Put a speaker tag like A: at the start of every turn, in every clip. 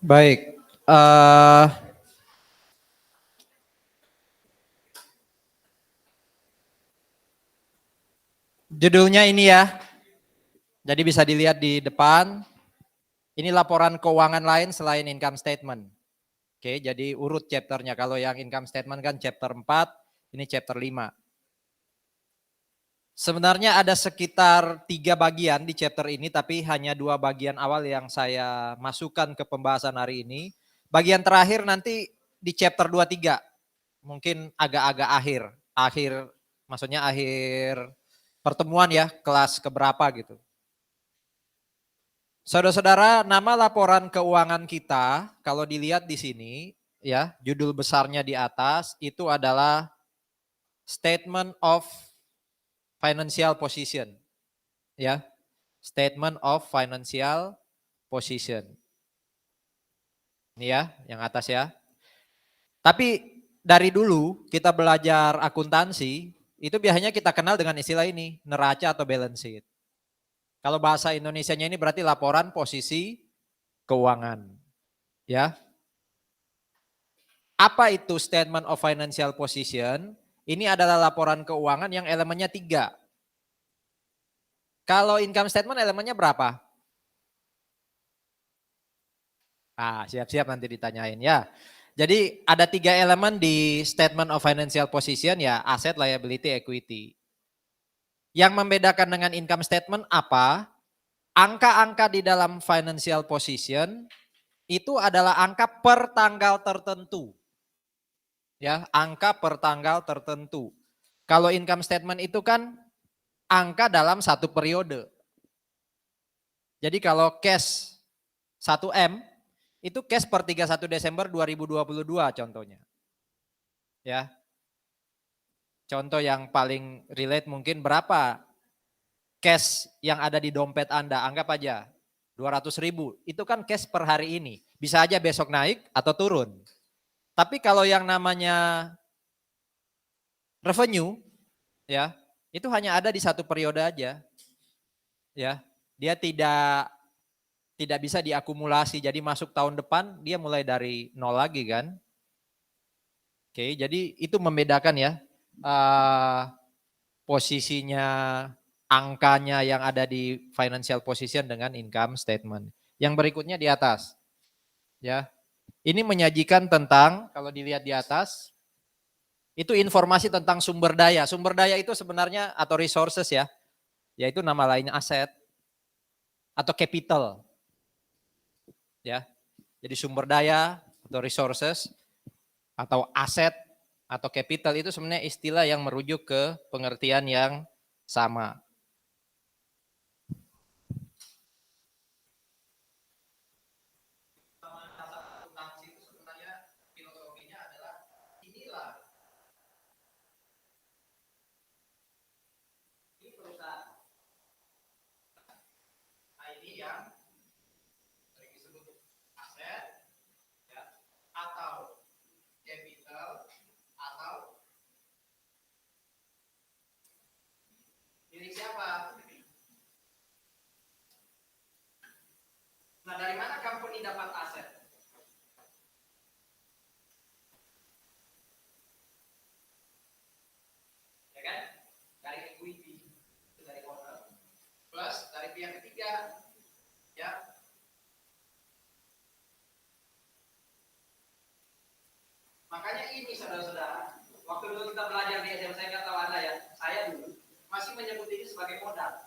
A: Baik, judulnya ini ya, jadi bisa dilihat di depan, ini laporan keuangan lain selain income statement. Oke, jadi urut chapternya, kalau yang income statement kan chapter 4, ini chapter 5. Sebenarnya ada sekitar 3 bagian di chapter ini, tapi hanya 2 bagian awal yang saya masukkan ke pembahasan hari ini. Bagian terakhir nanti di chapter 23, mungkin agak-agak akhir maksudnya akhir pertemuan ya, kelas keberapa gitu. Saudara-saudara, nama laporan keuangan kita kalau dilihat di sini ya, judul besarnya di atas itu adalah Statement of Financial Position. Ya. Statement of Financial Position. Ini ya, yang atas ya. Tapi dari dulu kita belajar akuntansi, itu biasanya kita kenal dengan istilah ini, neraca atau balance sheet. Kalau bahasa Indonesianya ini berarti laporan posisi keuangan. Ya. Apa itu Statement of Financial Position? Ini adalah laporan keuangan yang elemennya 3. Kalau income statement elemennya berapa? Ah, siap-siap nanti ditanyain ya. Jadi ada 3 elemen di Statement of Financial Position ya, asset, liability, equity. Yang membedakan dengan income statement apa? Angka-angka di dalam financial position itu adalah angka per tanggal tertentu. Ya, angka per tanggal tertentu. Kalau income statement itu kan angka dalam satu periode. Jadi kalau cash 1M itu cash per 31 Desember 2022 contohnya. Ya. Contoh yang paling relate mungkin berapa cash yang ada di dompet Anda, anggap aja 200.000, itu kan cash per hari ini. Bisa aja besok naik atau turun. Tapi kalau yang namanya revenue, ya, itu hanya ada di satu periode aja. Ya, dia tidak bisa diakumulasi. Jadi masuk tahun depan dia mulai dari nol lagi kan. Oke, jadi itu membedakan ya posisinya, angkanya yang ada di financial position dengan income statement. Yang berikutnya di atas. Ya. Ini menyajikan tentang, kalau dilihat di atas, itu informasi tentang sumber daya. Sumber daya itu sebenarnya atau resources ya, yaitu nama lainnya aset atau capital. Ya. Jadi sumber daya atau resources atau aset atau capital itu sebenarnya istilah yang merujuk ke pengertian yang sama. Milik siapa? Nah, dari mana company dapat aset? Ya kan? Dari equity, dari owner, plus dari pihak ketiga. Ya. Makanya ini saudara-saudara, waktu dulu kita belajar di SMA, saya nggak tahu Anda ya, saya dulu masih menyebut ini sebagai modal.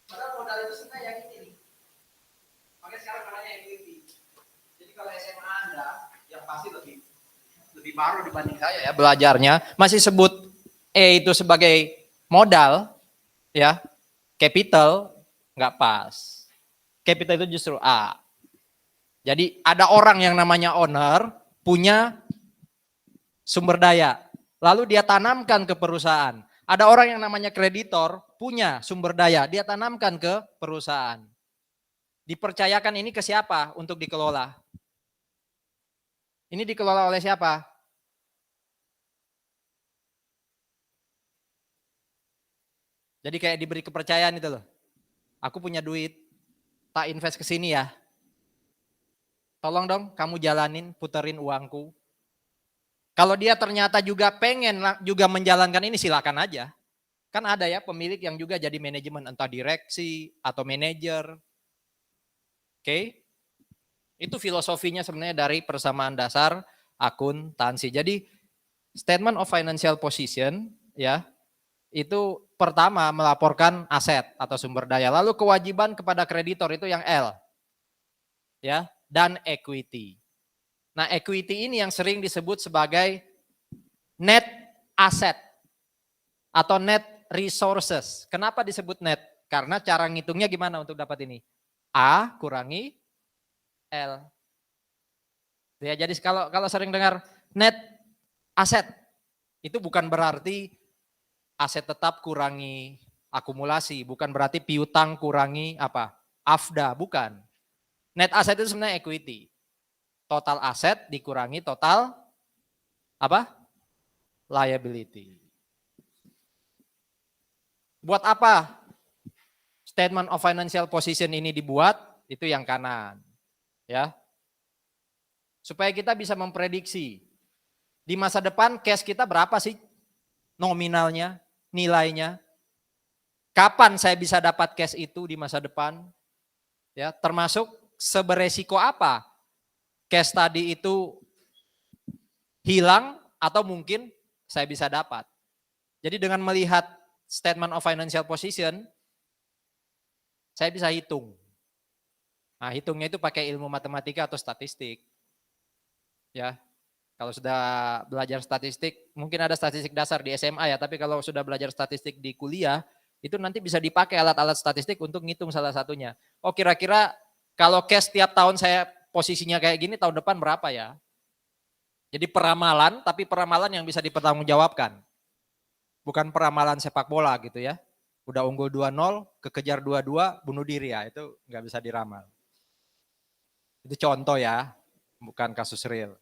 A: Padahal modal itu sebenarnya yang ini nih. Makanya sekarang namanya equity. Jadi kalau SMA Anda, yang pasti lebih baru dibanding saya ya belajarnya, masih sebut itu sebagai modal, ya, capital, nggak pas. Capital itu justru A. Jadi ada orang yang namanya owner, punya sumber daya, lalu dia tanamkan ke perusahaan. Ada orang yang namanya kreditor, punya sumber daya, dia tanamkan ke perusahaan. Dipercayakan ini ke siapa untuk dikelola? Ini dikelola oleh siapa? Jadi kayak diberi kepercayaan itu loh. Aku punya duit, tak invest ke sini ya. Tolong dong kamu jalanin, puterin uangku. Kalau dia ternyata juga pengen juga menjalankan ini, silakan aja. Kan ada ya pemilik yang juga jadi manajemen, entah direksi atau manajer. Oke? Itu filosofinya sebenarnya dari persamaan dasar akuntansi. Jadi statement of financial position ya, itu pertama melaporkan aset atau sumber daya. Lalu kewajiban kepada kreditor itu yang L. Ya, dan equity. Nah, equity ini yang sering disebut sebagai net asset atau net resources. Kenapa disebut net? Karena cara ngitungnya gimana untuk dapat ini? A kurangi L. Ya, jadi kalau sering dengar net aset, itu bukan berarti aset tetap kurangi akumulasi, bukan berarti piutang kurangi apa? AFDA, bukan. Net aset itu sebenarnya equity. Total aset dikurangi total apa? Liability. Buat apa statement of financial position ini dibuat? Itu yang kanan. Ya. Supaya kita bisa memprediksi di masa depan cash kita berapa sih nominalnya, nilainya. Kapan saya bisa dapat cash itu di masa depan? Ya, termasuk seberesiko apa cash tadi itu hilang atau mungkin saya bisa dapat. Jadi dengan melihat statement of financial position, saya bisa hitung. Nah, hitungnya itu pakai ilmu matematika atau statistik. Ya, kalau sudah belajar statistik, mungkin ada statistik dasar di SMA ya, tapi kalau sudah belajar statistik di kuliah, itu nanti bisa dipakai alat-alat statistik untuk ngitung salah satunya. Oh, kira-kira kalau cash tiap tahun saya posisinya kayak gini, tahun depan berapa ya? Jadi peramalan, tapi peramalan yang bisa dipertanggungjawabkan. Bukan peramalan sepak bola gitu ya. Udah unggul 2-0, kekejar 2-2, bunuh diri ya, itu nggak bisa diramal. Itu contoh ya, bukan kasus real.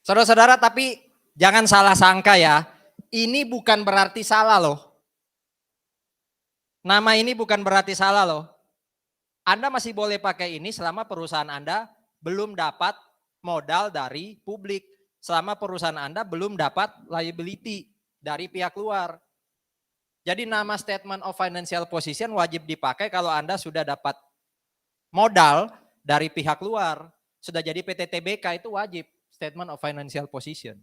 A: Saudara-saudara, tapi jangan salah sangka ya, ini bukan berarti salah loh. Nama ini bukan berarti salah loh. Anda masih boleh pakai ini selama perusahaan Anda belum dapat modal dari publik. Selama perusahaan Anda belum dapat liability dari pihak luar. Jadi nama statement of financial position wajib dipakai kalau Anda sudah dapat modal dari pihak luar. Sudah jadi PT TBK itu wajib. Statement of financial position.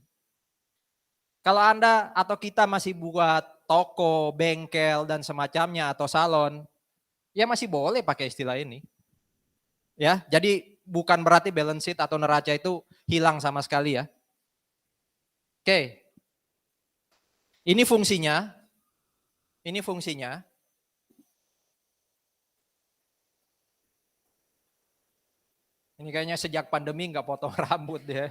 A: Kalau Anda atau kita masih buat toko, bengkel, dan semacamnya atau salon, ya masih boleh pakai istilah ini. Ya, jadi bukan berarti balance sheet atau neraca itu hilang sama sekali ya. Oke. Ini fungsinya. Ini fungsinya. Ini kayaknya sejak pandemi nggak potong rambut ya.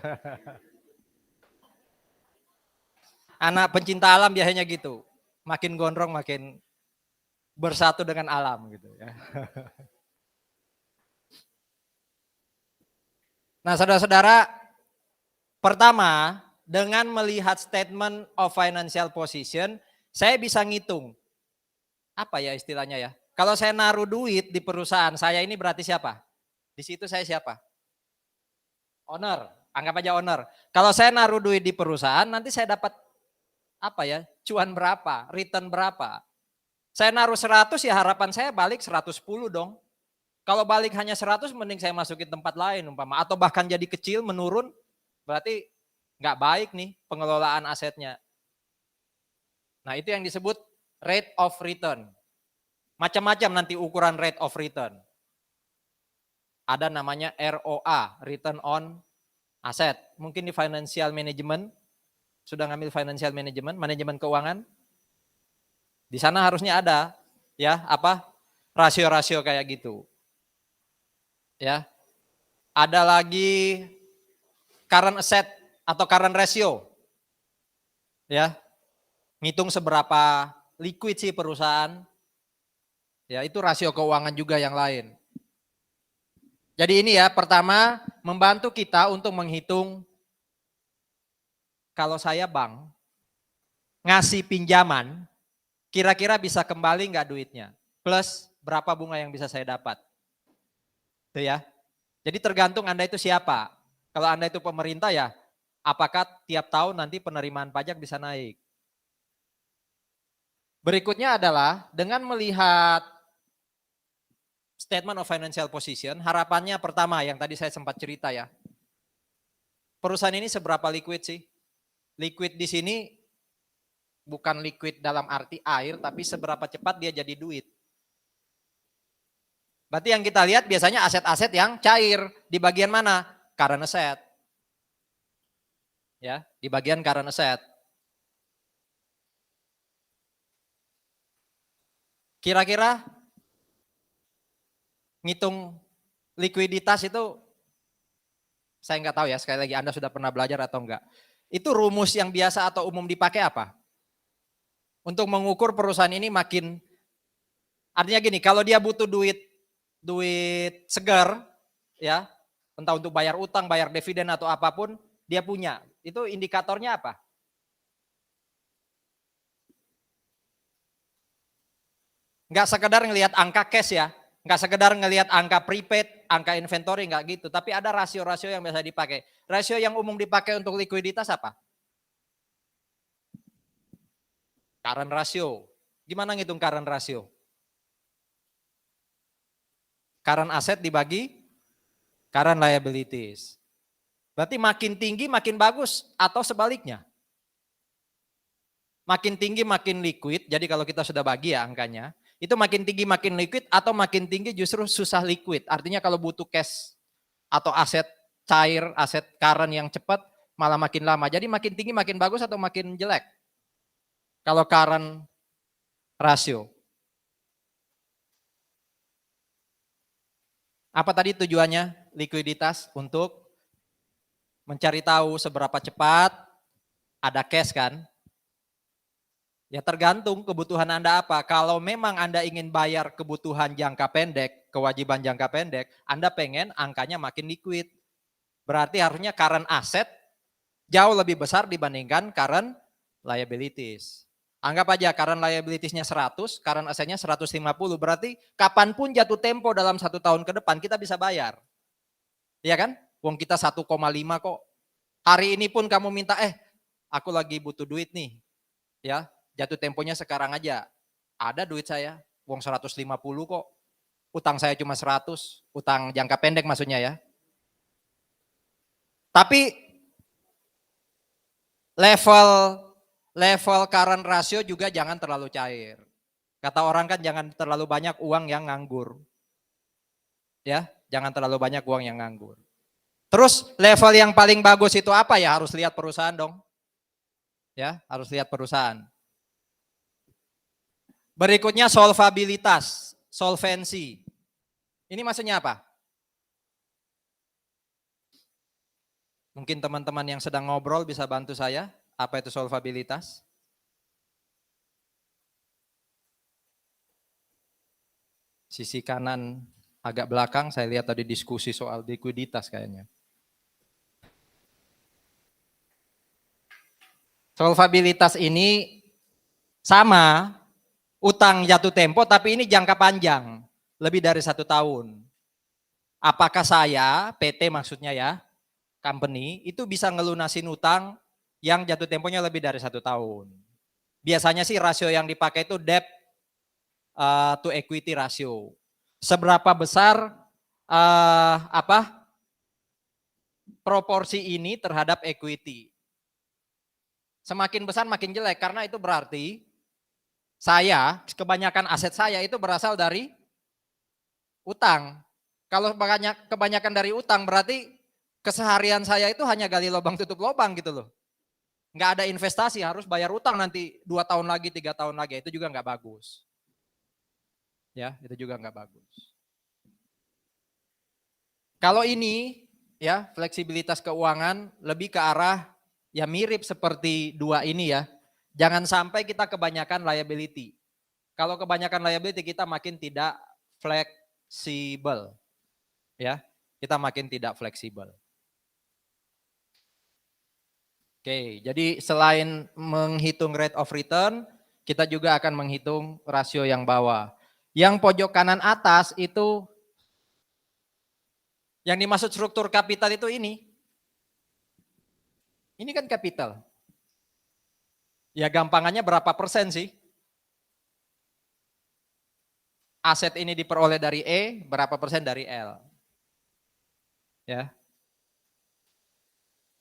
A: Anak pencinta alam biasanya gitu. Makin gondrong makin bersatu dengan alam gitu ya. Nah, saudara-saudara, pertama dengan melihat statement of financial position, saya bisa ngitung. Apa ya istilahnya ya? Kalau saya naruh duit di perusahaan, saya ini berarti siapa? Di situ saya siapa? Owner, anggap aja owner. Kalau saya naruh duit di perusahaan, nanti saya dapat apa ya? Cuan berapa? Return berapa? Saya naruh 100 ya harapan saya balik 110 dong. Kalau balik hanya 100 mending saya masukin tempat lain umpama. Atau bahkan jadi kecil menurun, berarti nggak baik nih pengelolaan asetnya. Nah itu yang disebut rate of return. Macam-macam nanti ukuran rate of return. Ada namanya ROA, return on asset. Mungkin di financial management, sudah ngambil financial management, manajemen keuangan. Di sana harusnya ada ya apa rasio-rasio kayak gitu. Ya. Ada lagi current asset atau current ratio. Ya. Ngitung seberapa liquid sih perusahaan. Ya, itu rasio keuangan juga yang lain. Jadi ini ya, pertama membantu kita untuk menghitung kalau saya bank ngasih pinjaman, kira-kira bisa kembali nggak duitnya? Plus berapa bunga yang bisa saya dapat? Itu ya. Jadi tergantung Anda itu siapa. Kalau Anda itu pemerintah ya, apakah tiap tahun nanti penerimaan pajak bisa naik. Berikutnya adalah dengan melihat statement of financial position, harapannya pertama yang tadi saya sempat cerita ya. Perusahaan ini seberapa liquid sih? Liquid di sini bukan liquid dalam arti air, tapi seberapa cepat dia jadi duit. Berarti yang kita lihat biasanya aset-aset yang cair. Di bagian mana? Current asset. Ya, di bagian current asset. Kira-kira ngitung likuiditas itu, saya nggak tahu ya, sekali lagi Anda sudah pernah belajar atau enggak. Itu rumus yang biasa atau umum dipakai apa? Untuk mengukur perusahaan ini makin, artinya gini, kalau dia butuh duit segar, ya, entah untuk bayar utang, bayar dividen atau apapun, dia punya. Itu indikatornya apa? Nggak sekedar ngelihat angka cash ya, nggak sekedar ngelihat angka prepaid, angka inventory, nggak gitu. Tapi ada rasio-rasio yang biasa dipakai. Rasio yang umum dipakai untuk likuiditas apa? Current ratio. Gimana ngitung current ratio? Current asset dibagi current liabilities. Berarti makin tinggi makin bagus atau sebaliknya? Makin tinggi makin liquid, jadi kalau kita sudah bagi ya angkanya, itu makin tinggi makin liquid atau makin tinggi justru susah liquid. Artinya kalau butuh cash atau aset cair, aset current yang cepat malah makin lama. Jadi makin tinggi makin bagus atau makin jelek? Kalau current ratio. Apa tadi tujuannya? Likuiditas untuk mencari tahu seberapa cepat ada cash kan? Ya tergantung kebutuhan Anda apa. Kalau memang Anda ingin bayar kebutuhan jangka pendek, kewajiban jangka pendek, Anda pengen angkanya makin liquid. Berarti harusnya current asset jauh lebih besar dibandingkan current liabilities. Anggap aja current liabilitiesnya 100, current assetnya 150. Berarti kapanpun jatuh tempo dalam 1 tahun ke depan kita bisa bayar. Iya kan? Wong kita 1,5 kok. Hari ini pun kamu minta, aku lagi butuh duit nih. Ya, jatuh temponya sekarang aja. Ada duit saya, wong 150 kok. Utang saya cuma 100, utang jangka pendek maksudnya ya. Tapi level current ratio juga jangan terlalu cair. Kata orang kan jangan terlalu banyak uang yang nganggur. Ya, jangan terlalu banyak uang yang nganggur. Terus level yang paling bagus itu apa ya? Harus lihat perusahaan dong. Ya, harus lihat perusahaan. Berikutnya solvabilitas, solvency. Ini maksudnya apa? Mungkin teman-teman yang sedang ngobrol bisa bantu saya. Apa itu solvabilitas? Sisi kanan agak belakang, saya lihat tadi diskusi soal likuiditas kayaknya. Solvabilitas ini sama, utang jatuh tempo, tapi ini jangka panjang, lebih dari 1 tahun. Apakah saya, PT maksudnya ya, company, itu bisa ngelunasin utang yang jatuh temponya lebih dari 1 tahun. Biasanya sih rasio yang dipakai itu debt to equity ratio. Seberapa besar proporsi ini terhadap equity. Semakin besar makin jelek karena itu berarti kebanyakan aset saya itu berasal dari utang. Kalau kebanyakan dari utang berarti keseharian saya itu hanya gali lubang tutup lubang gitu loh. Nggak ada investasi, harus bayar utang nanti 2 tahun lagi, 3 tahun lagi, itu juga nggak bagus. Ya, itu juga nggak bagus. Kalau ini ya fleksibilitas keuangan lebih ke arah ya mirip seperti 2 ini ya. Jangan sampai kita kebanyakan liability. Kalau kebanyakan liability kita makin tidak fleksibel. Ya, kita makin tidak fleksibel. Oke, jadi selain menghitung rate of return, kita juga akan menghitung rasio yang bawah. Yang pojok kanan atas itu Yang dimaksud struktur kapital itu ini. Ini kan kapital. Ya gampangannya berapa persen sih? Aset ini diperoleh dari E, berapa persen dari L? Ya.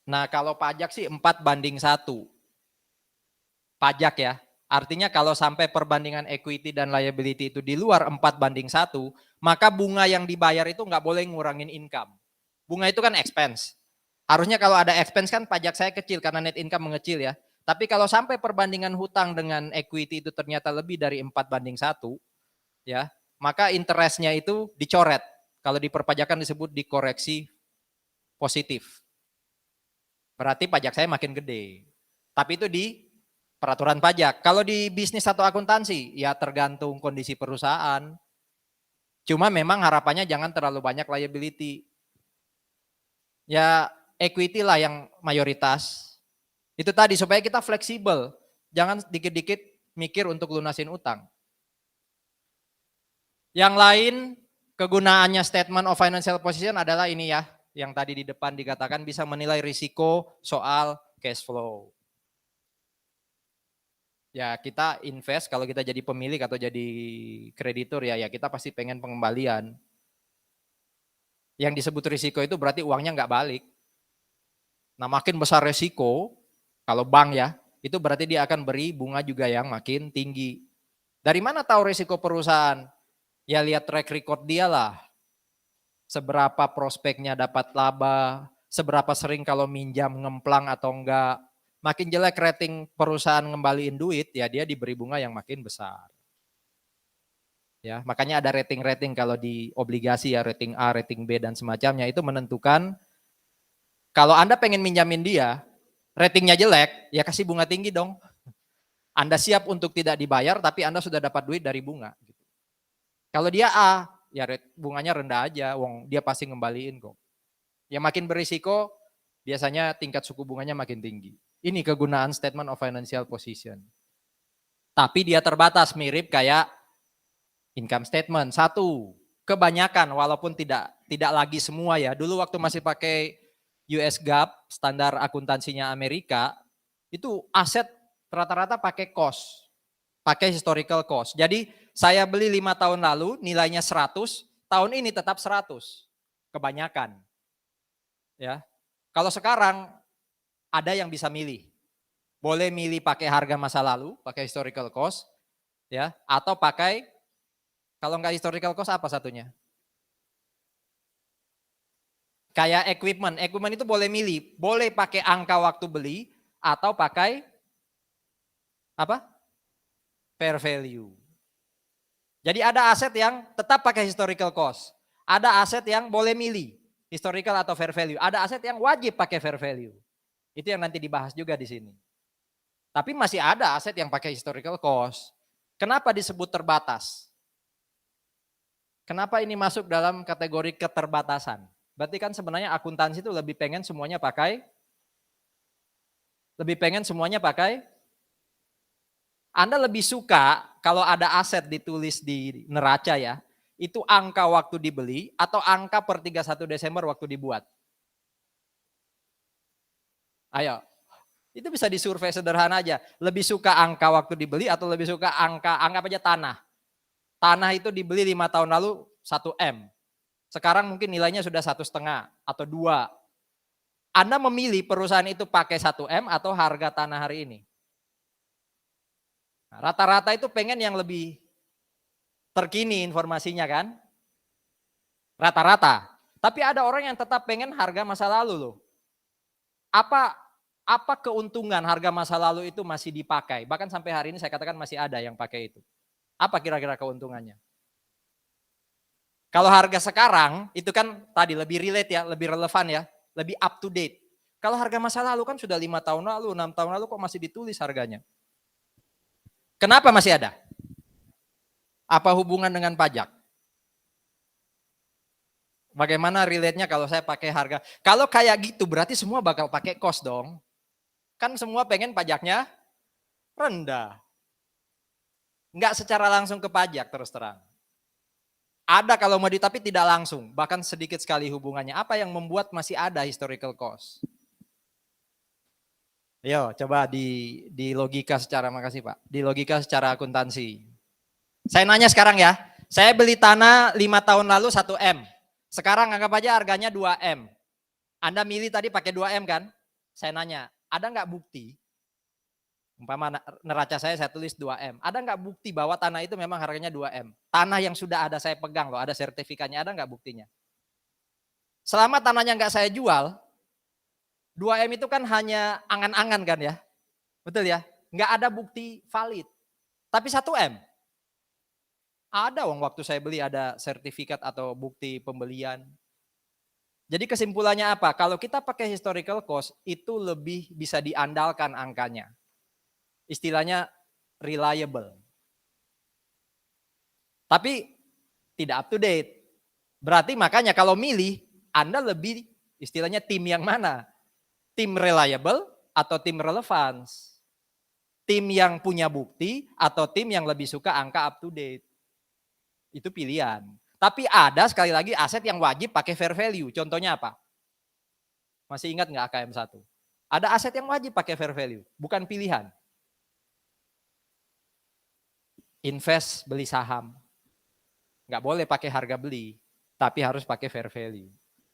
A: Nah kalau pajak sih 4:1. Pajak ya. Artinya kalau sampai perbandingan equity dan liability itu di luar 4:1, maka bunga yang dibayar itu nggak boleh ngurangin income. Bunga itu kan expense. Harusnya kalau ada expense kan pajak saya kecil karena net income mengecil ya. Tapi kalau sampai perbandingan hutang dengan equity itu ternyata lebih dari 4:1, ya, maka interestnya itu dicoret. Kalau di perpajakan disebut dikoreksi positif. Berarti pajak saya makin gede. Tapi itu di peraturan pajak. Kalau di bisnis atau akuntansi, ya tergantung kondisi perusahaan. Cuma memang harapannya jangan terlalu banyak liability. Ya equity lah yang mayoritas. Itu tadi supaya kita fleksibel. Jangan dikit-dikit mikir untuk lunasin utang. Yang lain kegunaannya statement of financial position adalah ini ya. Yang tadi di depan dikatakan bisa menilai risiko soal cash flow. Ya kita invest kalau kita jadi pemilik atau jadi kreditur ya kita pasti pengen pengembalian. Yang disebut risiko itu berarti uangnya nggak balik. Nah makin besar risiko, kalau bank ya, itu berarti dia akan beri bunga juga yang makin tinggi. Dari mana tahu risiko perusahaan? Ya lihat track record dia lah. Seberapa prospeknya dapat laba, seberapa sering kalau minjam ngemplang atau enggak. Makin jelek rating perusahaan ngembaliin duit, ya dia diberi bunga yang makin besar. Ya, makanya ada rating-rating kalau di obligasi ya, rating A, rating B dan semacamnya itu menentukan kalau Anda pengen minjamin dia, ratingnya jelek, ya kasih bunga tinggi dong. Anda siap untuk tidak dibayar tapi Anda sudah dapat duit dari bunga. Kalau dia A, ya bunganya rendah aja, wong dia pasti ngembaliin kok. Ya makin berisiko, biasanya tingkat suku bunganya makin tinggi. Ini kegunaan statement of financial position. Tapi dia terbatas, mirip kayak income statement. Satu, kebanyakan walaupun tidak lagi semua ya. Dulu waktu masih pakai US GAAP, standar akuntansinya Amerika, itu aset rata-rata pakai cost, pakai historical cost. Jadi saya beli 5 tahun lalu nilainya 100, tahun ini tetap 100. Kebanyakan. Ya. Kalau sekarang ada yang bisa milih. Boleh milih pakai harga masa lalu, pakai historical cost, ya, atau pakai kalau nggak historical cost apa satunya? Kayak equipment itu boleh milih, boleh pakai angka waktu beli atau pakai apa? Fair value. Jadi ada aset yang tetap pakai historical cost, ada aset yang boleh milih historical atau fair value, ada aset yang wajib pakai fair value. Itu yang nanti dibahas juga di sini. Tapi masih ada aset yang pakai historical cost. Kenapa disebut terbatas? Kenapa ini masuk dalam kategori keterbatasan? Berarti kan sebenarnya akuntansi itu lebih pengen semuanya pakai Anda lebih suka kalau ada aset ditulis di neraca ya, itu angka waktu dibeli atau angka per 31 Desember waktu dibuat? Ayo, itu bisa disurvei sederhana aja. Lebih suka angka waktu dibeli atau lebih suka anggap aja tanah. Tanah itu dibeli 5 tahun lalu 1 M. Sekarang mungkin nilainya sudah 1,5 atau 2. Anda memilih perusahaan itu pakai 1 M atau harga tanah hari ini? Rata-rata itu pengen yang lebih terkini informasinya kan? Rata-rata. Tapi ada orang yang tetap pengen harga masa lalu loh. Apa keuntungan harga masa lalu itu masih dipakai? Bahkan sampai hari ini saya katakan masih ada yang pakai itu. Apa kira-kira keuntungannya? Kalau harga sekarang itu kan tadi lebih relate ya, lebih relevan ya, lebih up to date. Kalau harga masa lalu kan sudah 5 tahun lalu, 6 tahun lalu kok masih ditulis harganya. Kenapa masih ada? Apa hubungan dengan pajak? Bagaimana relate-nya kalau saya pakai harga? Kalau kayak gitu berarti semua bakal pakai cost dong. Kan semua pengen pajaknya rendah. Enggak secara langsung ke pajak terus terang. Ada kalau mau tapi tidak langsung, bahkan sedikit sekali hubungannya. Apa yang membuat masih ada historical cost? Ayo coba di logika secara, makasih Pak, di logika secara akuntansi. Saya nanya sekarang ya, saya beli tanah 5 tahun lalu 1 M. Sekarang anggap aja harganya 2 M. Anda milih tadi pakai 2 M kan? Saya nanya, ada nggak bukti? Umpama neraca saya tulis 2 M. Ada nggak bukti bahwa tanah itu memang harganya 2 M? Tanah yang sudah ada saya pegang loh, ada sertifikatnya, ada nggak buktinya? Selama tanahnya nggak saya jual, 2 M itu kan hanya angan-angan kan ya? Betul ya? Nggak ada bukti valid. Tapi 1 M. Ada waktu saya beli ada sertifikat atau bukti pembelian. Jadi kesimpulannya apa? Kalau kita pakai historical cost itu lebih bisa diandalkan angkanya. Istilahnya reliable. Tapi tidak up to date. Berarti makanya kalau milih, Anda lebih istilahnya tim yang mana? Tim reliable atau tim relevance? Tim yang punya bukti atau tim yang lebih suka angka up to date? Itu pilihan. Tapi ada sekali lagi aset yang wajib pakai fair value. Contohnya apa? Masih ingat nggak AKM 1? Ada aset yang wajib pakai fair value, bukan pilihan. Invest, beli saham. Nggak boleh pakai harga beli, tapi harus pakai fair value.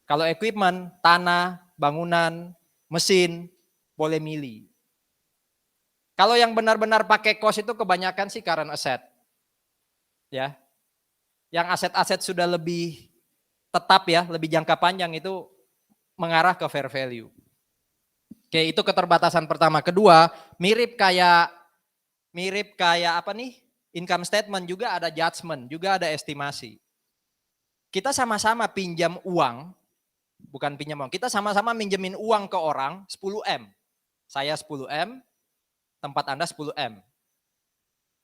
A: Kalau equipment, tanah, bangunan, mesin, boleh milih. Kalau yang benar-benar pakai cost itu kebanyakan sih current asset. Ya. Yang aset-aset sudah lebih tetap ya, lebih jangka panjang itu mengarah ke fair value. Oke, itu keterbatasan pertama. Kedua, mirip kayak apa nih? Income statement juga ada judgment, juga ada estimasi. Kita sama-sama pinjam uang, bukan pinjam uang, kita sama-sama minjemin uang ke orang 10 M. Saya 10 M, tempat Anda 10 M.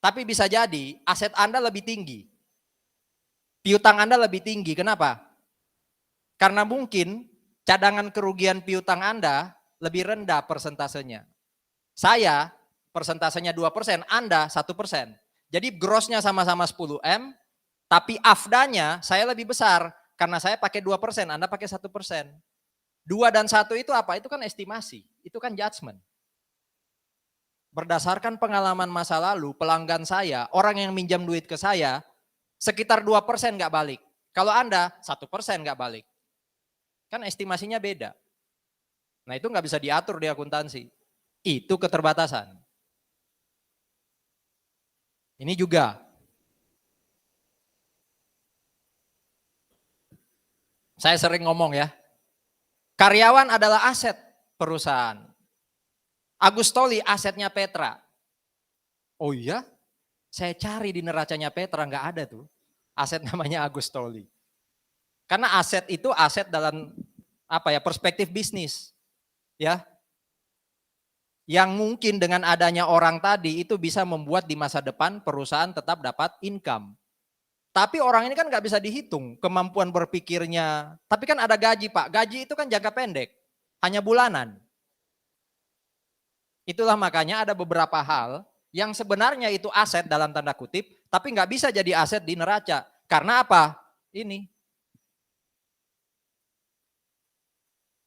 A: Tapi bisa jadi aset Anda lebih tinggi. Piutang Anda lebih tinggi, kenapa? Karena mungkin cadangan kerugian piutang Anda lebih rendah persentasenya. Saya persentasenya 2%, Anda 1%. Jadi grossnya sama-sama 10 M, tapi afdanya saya lebih besar. Karena saya pakai 2%, Anda pakai 1%. 2 dan 1 itu apa? Itu kan estimasi, itu kan judgment. Berdasarkan pengalaman masa lalu, pelanggan saya, orang yang minjam duit ke saya, sekitar 2% nggak balik. Kalau Anda 1% nggak balik. Kan estimasinya beda. Nah itu nggak bisa diatur di akuntansi. Itu keterbatasan. Ini juga. Saya sering ngomong ya. Karyawan adalah aset perusahaan. Agustoli asetnya Petra. Oh iya? Saya cari di neracanya Petra, nggak ada tuh. Aset namanya Agustoli. Karena aset itu aset dalam perspektif bisnis. Ya. Yang mungkin dengan adanya orang tadi itu bisa membuat di masa depan perusahaan tetap dapat income. Tapi orang ini kan nggak bisa dihitung kemampuan berpikirnya. Tapi kan ada gaji Pak, gaji itu kan jangka pendek, hanya bulanan. Itulah makanya ada beberapa hal yang sebenarnya itu aset dalam tanda kutip, tapi nggak bisa jadi aset di neraca. Karena apa? Ini.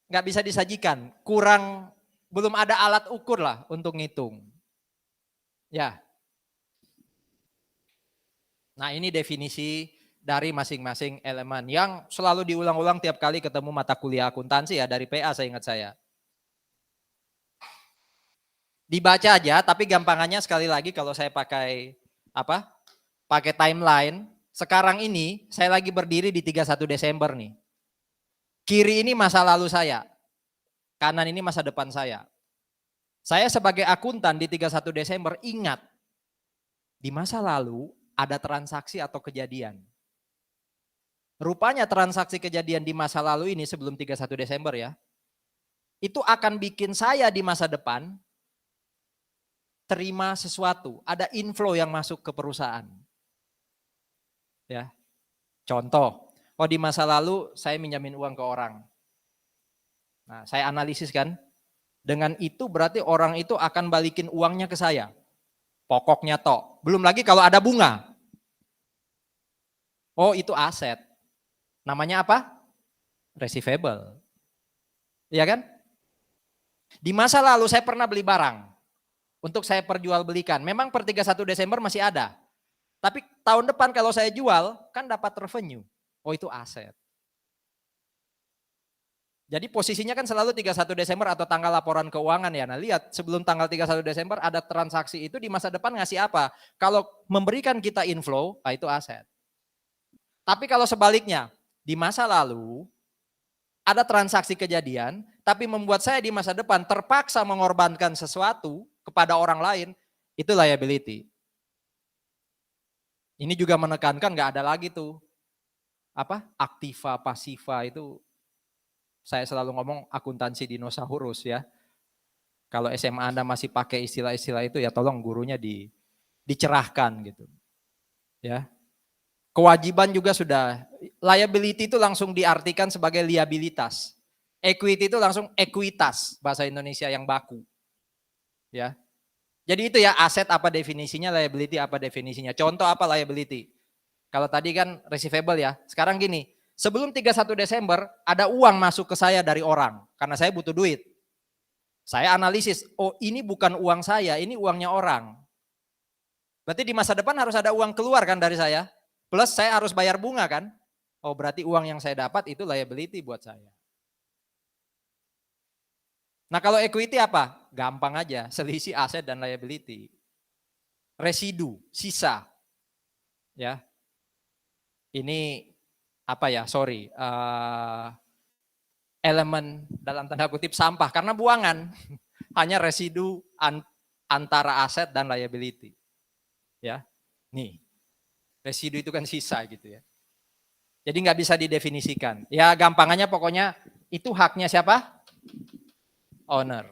A: Nggak bisa disajikan, belum ada alat ukur lah untuk ngitung. Ya. Nah ini definisi dari masing-masing elemen yang selalu diulang-ulang tiap kali ketemu mata kuliah akuntansi ya dari PA saya ingat saya. Dibaca aja tapi gampangannya sekali lagi kalau saya pakai pakai timeline. Sekarang ini saya lagi berdiri di 31 Desember nih. Kiri ini masa lalu saya. Kanan ini masa depan saya. Saya sebagai akuntan di 31 Desember ingat, di masa lalu ada transaksi atau kejadian. Rupanya transaksi kejadian di masa lalu ini sebelum 31 Desember ya, itu akan bikin saya di masa depan terima sesuatu, ada inflow yang masuk ke perusahaan. Ya. Contoh, di masa lalu saya minjamin uang ke orang. Nah, saya analisis kan, dengan itu berarti orang itu akan balikin uangnya ke saya. Pokoknya toh. Belum lagi kalau ada bunga. Oh itu aset. Namanya apa? Receivable. Iya kan? Di masa lalu saya pernah beli barang untuk saya perjualbelikan. Memang per 31 Desember masih ada. Tapi tahun depan kalau saya jual kan dapat revenue. Oh itu aset. Jadi posisinya kan selalu 31 Desember atau tanggal laporan keuangan ya. Nah lihat sebelum tanggal 31 Desember ada transaksi itu di masa depan ngasih apa? Kalau memberikan kita inflow, nah itu aset. Tapi kalau sebaliknya, di masa lalu ada transaksi kejadian, tapi membuat saya di masa depan terpaksa mengorbankan sesuatu kepada orang lain, itu liability. Ini juga menekankan nggak ada lagi tuh apa aktiva pasiva itu. Saya selalu ngomong akuntansi dinosaurus ya. Kalau SMA Anda masih pakai istilah-istilah itu ya tolong gurunya dicerahkan gitu. Ya. Kewajiban juga sudah, liability itu langsung diartikan sebagai liabilitas. Equity itu langsung ekuitas, bahasa Indonesia yang baku. Ya. Jadi itu ya aset apa definisinya, liability apa definisinya. Contoh apa liability? Kalau tadi kan receivable ya. Sekarang gini, sebelum 31 Desember ada uang masuk ke saya dari orang karena saya butuh duit. Saya analisis, oh ini bukan uang saya, ini uangnya orang. Berarti di masa depan harus ada uang keluar kan dari saya. Plus saya harus bayar bunga kan. Oh berarti uang yang saya dapat itu liability buat saya. Nah kalau equity apa? Gampang aja, selisih aset dan liability. Residu, sisa. Ya. Ini apa ya, sorry. Elemen dalam tanda kutip sampah karena buangan. Hanya residu antara aset dan liability. Ya. Nih. Residu itu kan sisa gitu ya. Jadi nggak bisa didefinisikan. Ya gampangannya pokoknya itu haknya siapa? Owner.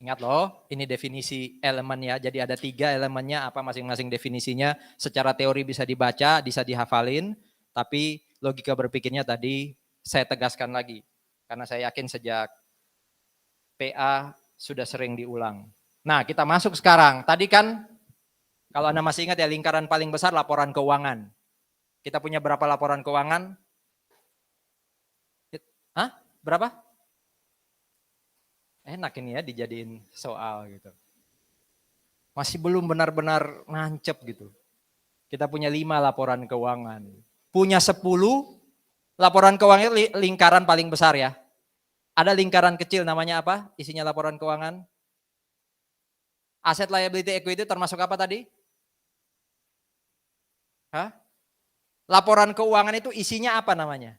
A: Ingat loh, ini definisi elemen ya. Jadi ada 3 elemennya, apa masing-masing definisinya. Secara teori bisa dibaca, bisa dihafalin. Tapi logika berpikirnya tadi saya tegaskan lagi. Karena saya yakin sejak PA sudah sering diulang. Nah kita masuk sekarang. Tadi kan kalau Anda masih ingat ya lingkaran paling besar laporan keuangan. Kita punya berapa laporan keuangan? Hah? Berapa? Enak ini ya dijadiin soal gitu. Masih belum benar-benar nancep gitu. Kita punya 5 laporan keuangan. Punya 10 laporan keuangan lingkaran paling besar ya. Ada lingkaran kecil namanya apa? Isinya laporan keuangan. Aset liability equity termasuk apa tadi? Hah? Laporan keuangan itu isinya apa namanya?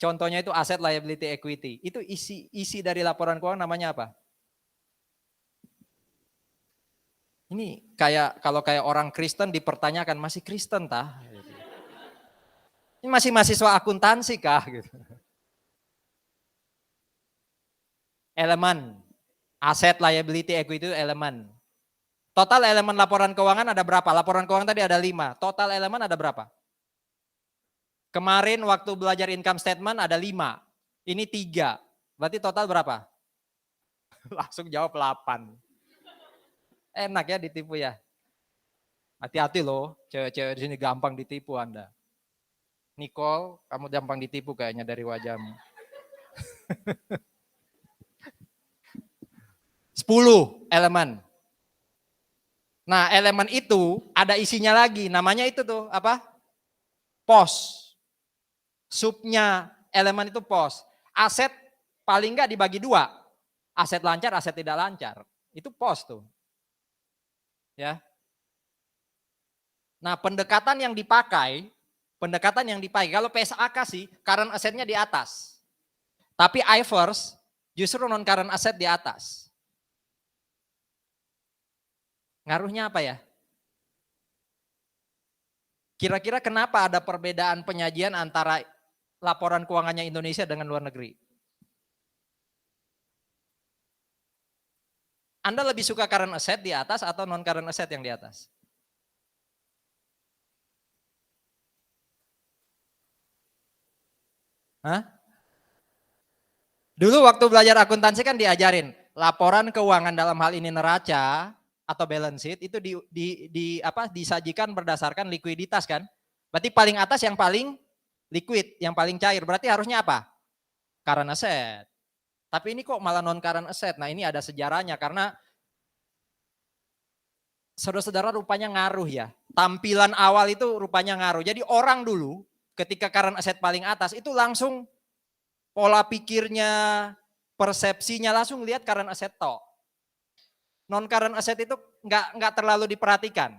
A: Contohnya itu aset liability equity. Itu isi dari laporan keuangan namanya apa? Ini kayak kalau kayak orang Kristen dipertanyakan masih Kristen tah? Ini masih mahasiswa akuntansi kah? Gitu. Elemen aset liability equity itu elemen. Total elemen laporan keuangan ada berapa? Laporan keuangan tadi ada 5. Total elemen ada berapa? Kemarin waktu belajar income statement ada 5. Ini 3. Berarti total berapa? Langsung jawab 8. Enak ya ditipu ya. Hati-hati loh, cewek-cewek di sini gampang ditipu Anda. Nicole, kamu gampang ditipu kayaknya dari wajahmu. 10 elemen. Nah elemen itu ada isinya lagi, namanya itu tuh apa? Pos. Subnya elemen itu pos. Aset paling enggak dibagi 2. Aset lancar, aset tidak lancar. Itu pos tuh. Ya. Nah pendekatan yang dipakai kalau PSAK sih current assetnya di atas. Tapi IFRS justru non current asset di atas. Ngaruhnya apa ya? Kira-kira kenapa ada perbedaan penyajian antara laporan keuangannya Indonesia dengan luar negeri? Anda lebih suka current asset di atas atau non current asset yang di atas? Hah? Dulu waktu belajar akuntansi kan diajarin laporan keuangan dalam hal ini neraca atau balance sheet itu disajikan berdasarkan likuiditas kan. Berarti paling atas yang paling liquid, yang paling cair. Berarti harusnya apa? Current asset. Tapi ini kok malah non current asset. Nah, ini ada sejarahnya karena saudara-saudara rupanya ngaruh ya. Tampilan awal itu rupanya ngaruh. Jadi orang dulu ketika current asset paling atas itu langsung pola pikirnya, persepsinya langsung lihat current asset tok. Non current asset itu nggak terlalu diperhatikan.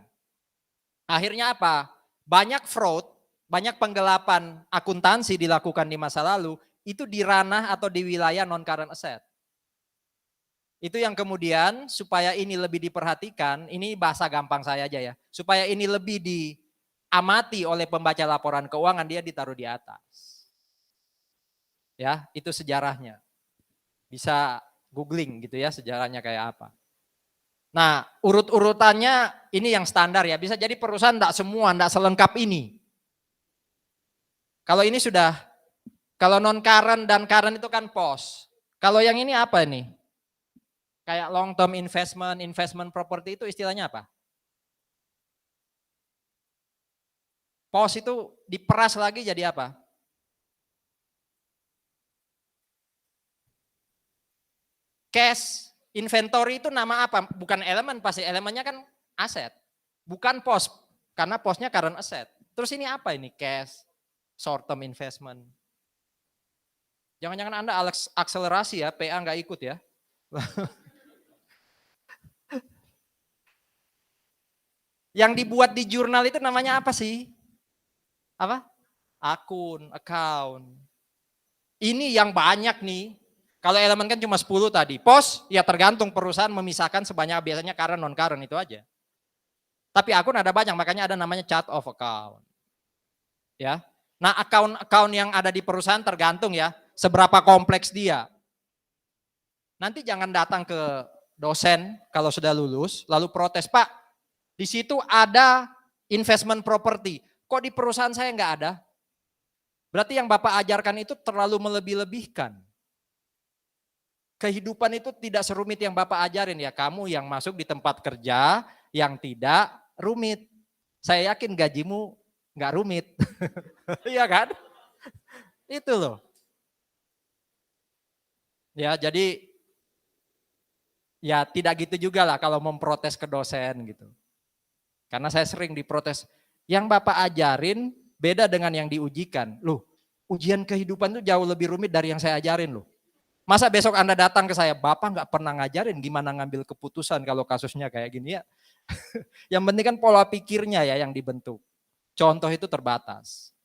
A: Akhirnya apa? Banyak fraud, banyak penggelapan akuntansi dilakukan di masa lalu itu di ranah atau di wilayah non current asset. Itu yang kemudian supaya ini lebih diperhatikan, ini bahasa gampang saya aja ya. Supaya ini lebih diamati oleh pembaca laporan keuangan, dia ditaruh di atas. Ya, itu sejarahnya. Bisa googling gitu ya sejarahnya kayak apa. Nah, urut-urutannya ini yang standar ya. Bisa jadi perusahaan enggak semua, enggak selengkap ini. Kalau ini sudah, kalau non current dan current itu kan pos. Kalau yang ini apa ini? Kayak long term investment, investment property itu istilahnya apa? Pos itu diperas lagi jadi apa? Cash, inventory itu nama apa? Bukan elemen pasti, elemennya kan aset. Bukan pos, karena posnya current asset. Terus ini apa ini? Cash, short term investment. Jangan-jangan Anda akselerasi ya, PA nggak ikut ya. Yang dibuat di jurnal itu namanya apa sih? Apa? Akun, account. Ini yang banyak nih. Kalau elemen kan cuma 10 tadi. Pos, ya tergantung perusahaan memisahkan sebanyak biasanya current non current itu aja. Tapi akun ada banyak, makanya ada namanya chart of account. Ya. Nah, account yang ada di perusahaan tergantung ya, seberapa kompleks dia. Nanti jangan datang ke dosen kalau sudah lulus, lalu protes, Pak, di situ ada investment property. Kok di perusahaan saya nggak ada? Berarti yang Bapak ajarkan itu terlalu melebih-lebihkan. Kehidupan itu tidak serumit yang Bapak ajarin ya. Kamu yang masuk di tempat kerja yang tidak rumit. Saya yakin gajimu nggak rumit. Iya kan? Itu loh. Ya jadi ya tidak gitu juga lah kalau memprotes ke dosen gitu. Karena saya sering diprotes. Yang Bapak ajarin beda dengan yang diujikan. Loh, ujian kehidupan itu jauh lebih rumit dari yang saya ajarin loh. Masa besok Anda datang ke saya, Bapak nggak pernah ngajarin gimana ngambil keputusan kalau kasusnya kayak gini ya. Yang penting kan pola pikirnya ya yang dibentuk. Contoh itu terbatas.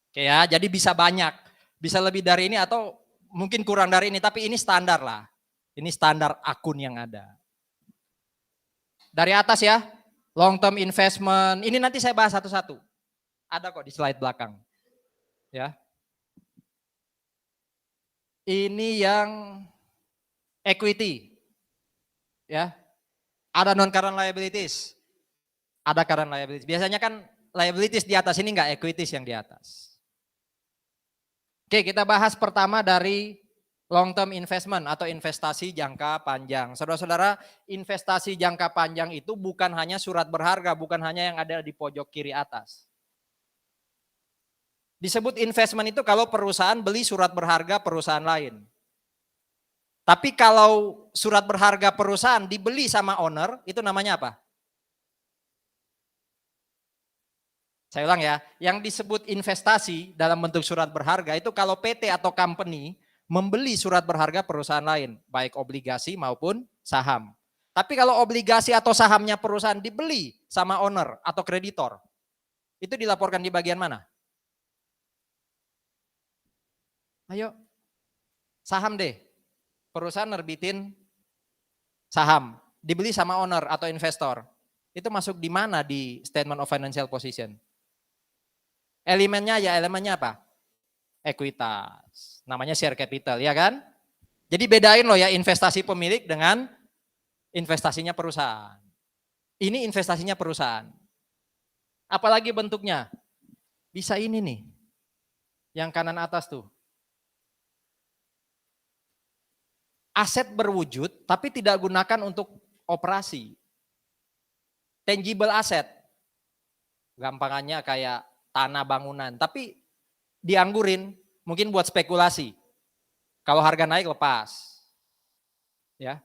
A: Oke ya, jadi bisa banyak. Bisa lebih dari ini atau mungkin kurang dari ini, tapi ini standar lah. Ini standar akun yang ada. Dari atas ya, long term investment. Ini nanti saya bahas satu-satu. Ada kok di slide belakang. Ya. Ini yang equity. Ya. Ada non current liabilities. Ada current liabilities. Biasanya kan liabilities di atas ini enggak equities yang di atas. Oke, kita bahas pertama dari long term investment atau investasi jangka panjang. Saudara-saudara, investasi jangka panjang itu bukan hanya surat berharga, bukan hanya yang ada di pojok kiri atas. Disebut investment itu kalau perusahaan beli surat berharga perusahaan lain. Tapi kalau surat berharga perusahaan dibeli sama owner, itu namanya apa? Saya ulang ya, yang disebut investasi dalam bentuk surat berharga itu kalau PT atau company membeli surat berharga perusahaan lain, baik obligasi maupun saham. Tapi kalau obligasi atau sahamnya perusahaan dibeli sama owner atau kreditor, itu dilaporkan di bagian mana? Ayo, saham deh. Perusahaan nerbitin saham, dibeli sama owner atau investor. Itu masuk di mana di statement of financial position? Elemennya ya elemennya apa? Ekuitas. Namanya share capital, ya kan? Jadi bedain loh ya investasi pemilik dengan investasinya perusahaan. Ini investasinya perusahaan. Apalagi bentuknya? Bisa ini nih. Yang kanan atas tuh. Aset berwujud tapi tidak gunakan untuk operasi. Tangible asset. Gampangannya kayak tanah bangunan, tapi dianggurin, mungkin buat spekulasi. Kalau harga naik lepas. Ya.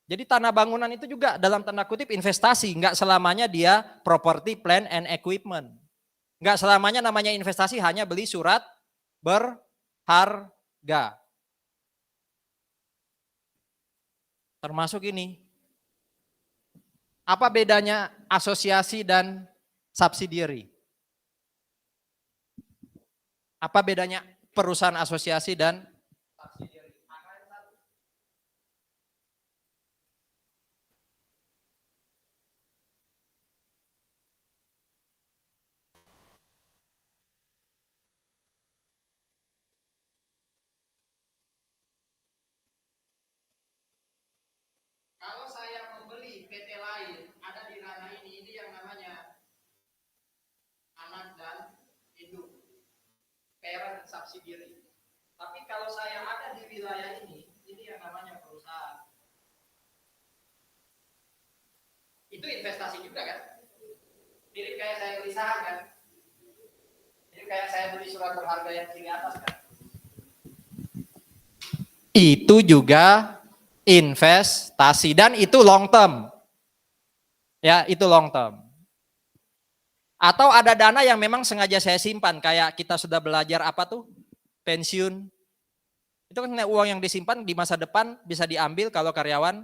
A: Jadi tanah bangunan itu juga dalam tanda kutip investasi, nggak selamanya dia property, plant and equipment. Nggak selamanya namanya investasi hanya beli surat berharga. Termasuk ini. Apa bedanya asosiasi dan subsidiary? Apa bedanya perusahaan asosiasi dan subsidiary? Kalau saya membeli PT lain, ada di ranah ini yang namanya anak dan induk, parent subsidiary. Tapi kalau saya ada di wilayah ini yang namanya perusahaan. Itu investasi juga kan? Mirip kayak saya beli saham kan? Mirip kayak saya beli surat berharga yang kiri atas kan? Itu juga investasi dan itu long term. Ya, itu long term. Atau ada dana yang memang sengaja saya simpan, kayak kita sudah belajar apa tuh? Pensiun. Itu kan uang yang disimpan di masa depan bisa diambil kalau karyawan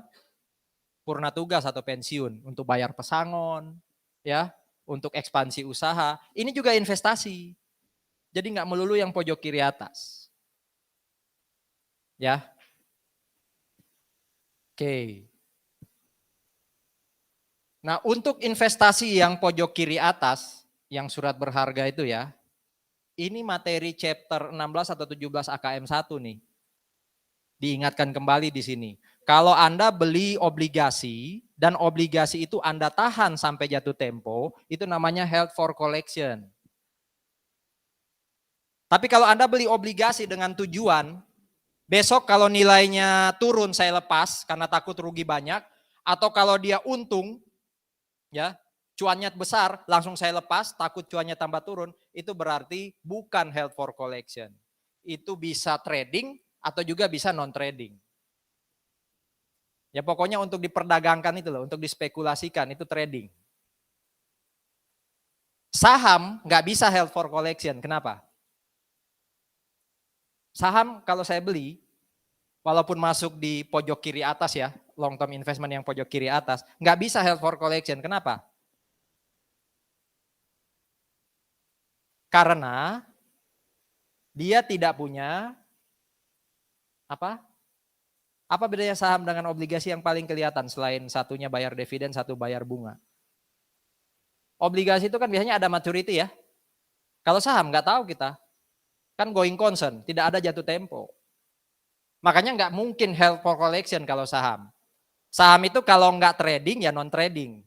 A: purna tugas atau pensiun untuk bayar pesangon, ya, untuk ekspansi usaha. Ini juga investasi. Jadi nggak melulu yang pojok kiri atas. Ya. Oke. Nah, untuk investasi yang pojok kiri atas, yang surat berharga itu ya, ini materi chapter 16 atau 17 AKM 1 nih. Diingatkan kembali di sini. Kalau Anda beli obligasi dan obligasi itu Anda tahan sampai jatuh tempo, itu namanya held for collection. Tapi kalau Anda beli obligasi dengan tujuan, besok kalau nilainya turun saya lepas karena takut rugi banyak, atau kalau dia untung, ya, cuannya besar, langsung saya lepas, takut cuannya tambah turun, itu berarti bukan held for collection. Itu bisa trading atau juga bisa non trading. Ya pokoknya untuk diperdagangkan itu loh, untuk dispekulasikan itu trading. Saham nggak bisa held for collection, kenapa? Saham kalau saya beli, walaupun masuk di pojok kiri atas ya, long term investment yang pojok kiri atas, nggak bisa held for collection, kenapa? Karena dia tidak punya apa? Apa bedanya saham dengan obligasi yang paling kelihatan selain satunya bayar dividen, satu bayar bunga? Obligasi itu kan biasanya ada maturity ya. Kalau saham nggak tahu kita. Kan going concern, tidak ada jatuh tempo. Makanya nggak mungkin held for collection kalau saham. Saham itu kalau nggak trading ya non trading.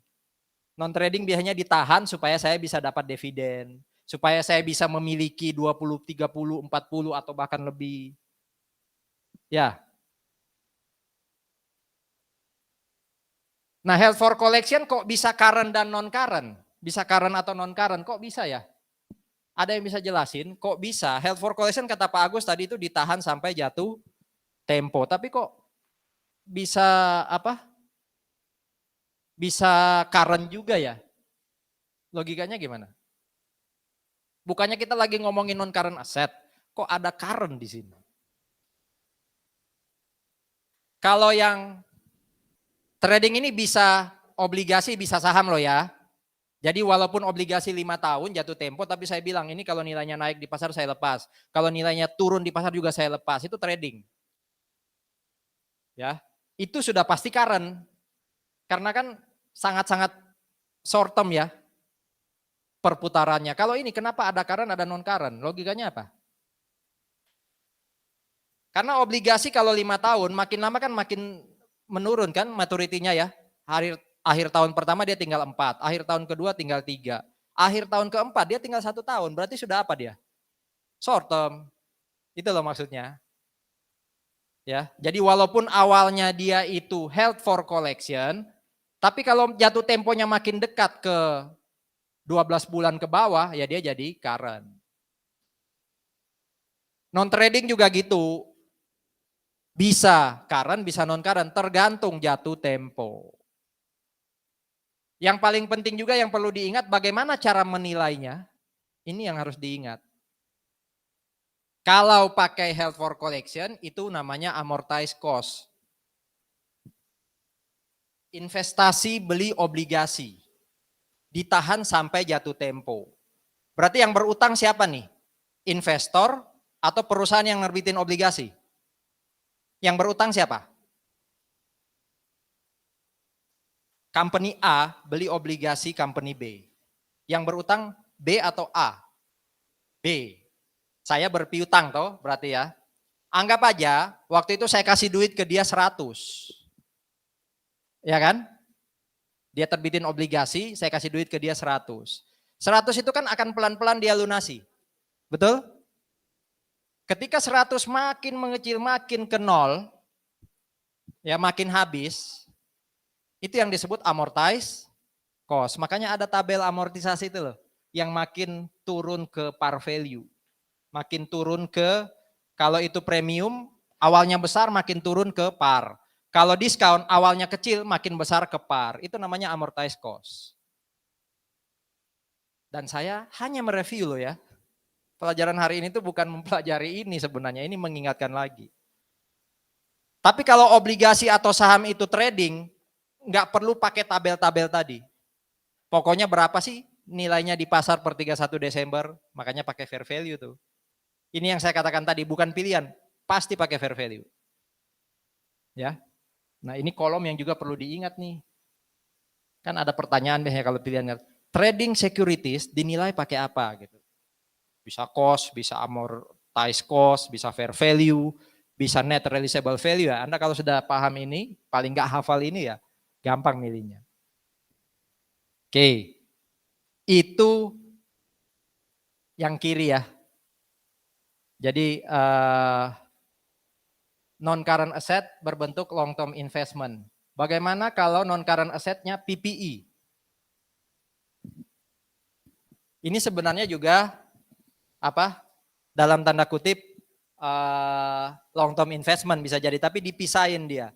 A: Non trading biasanya ditahan supaya saya bisa dapat dividen, supaya saya bisa memiliki 20, 30, 40 atau bahkan lebih. Ya. Nah, held for collection kok bisa current dan non current? Bisa current atau non current? Kok bisa ya? Ada yang bisa jelasin? Kok bisa? Held for collection kata Pak Agus tadi itu ditahan sampai jatuh tempo. Tapi kok bisa apa? Bisa current juga ya? Logikanya gimana? Bukannya kita lagi ngomongin non current asset, kok ada current di sini? Kalau yang trading ini bisa obligasi, bisa saham loh ya. Jadi walaupun obligasi 5 tahun jatuh tempo, tapi saya bilang ini kalau nilainya naik di pasar saya lepas. Kalau nilainya turun di pasar juga saya lepas, itu trading. Ya, itu sudah pasti current. Karena kan sangat-sangat short term ya perputarannya. Kalau ini kenapa ada current ada non current? Logikanya apa? Karena obligasi kalau 5 tahun makin lama kan makin menurun kan maturitinya ya. Akhir tahun pertama dia tinggal 4, akhir tahun kedua tinggal 3, akhir tahun keempat dia tinggal 1 tahun. Berarti sudah apa dia? Short term. Itu loh maksudnya. Ya, jadi walaupun awalnya dia itu held for collection, Tapi kalau jatuh temponya makin dekat ke 12 bulan ke bawah, ya dia jadi current. Non trading juga gitu. Bisa current, bisa non current, tergantung jatuh tempo. Yang paling penting juga yang perlu diingat bagaimana cara menilainya. Ini yang harus diingat. Kalau pakai held for collection itu namanya amortized cost. Investasi beli obligasi. Ditahan sampai jatuh tempo. Berarti yang berutang siapa nih? Investor atau perusahaan yang nerbitin obligasi? Yang berutang siapa? Company A beli obligasi company B. Yang berutang B atau A? B. Saya berpiutang toh berarti ya. Anggap aja waktu itu saya kasih duit ke dia 100. Ya kan? Dia terbitin obligasi, saya kasih duit ke dia 100. 100 itu kan akan pelan-pelan dia lunasi. Betul? Ketika 100 makin mengecil, makin ke nol, ya makin habis, itu yang disebut amortize cost. Makanya ada tabel amortisasi itu loh, yang makin turun ke par value. Makin turun ke, kalau itu premium, awalnya besar makin turun ke par. Kalau diskon awalnya kecil makin besar ke par. Itu namanya amortized cost. Dan saya hanya mereview loh ya. Pelajaran hari ini tuh bukan mempelajari ini sebenarnya, ini mengingatkan lagi. Tapi kalau obligasi atau saham itu trading, nggak perlu pakai tabel-tabel tadi. Pokoknya berapa sih nilainya di pasar per 31 Desember, makanya pakai fair value tuh. Ini yang saya katakan tadi, bukan pilihan, pasti pakai fair value. Ya. Nah, ini kolom yang juga perlu diingat nih. Kan ada pertanyaan biasanya kalau pilihannya trading securities dinilai pakai apa gitu. Bisa cost, bisa amortized cost, bisa fair value, bisa net realizable value ya. Anda kalau sudah paham ini, paling nggak hafal ini ya, gampang milihnya. Oke, itu yang kiri ya. Jadi non-current asset berbentuk long term investment. Bagaimana kalau non-current assetnya PPE? Ini sebenarnya juga apa? Dalam tanda kutip long term investment bisa jadi, tapi dipisahin dia.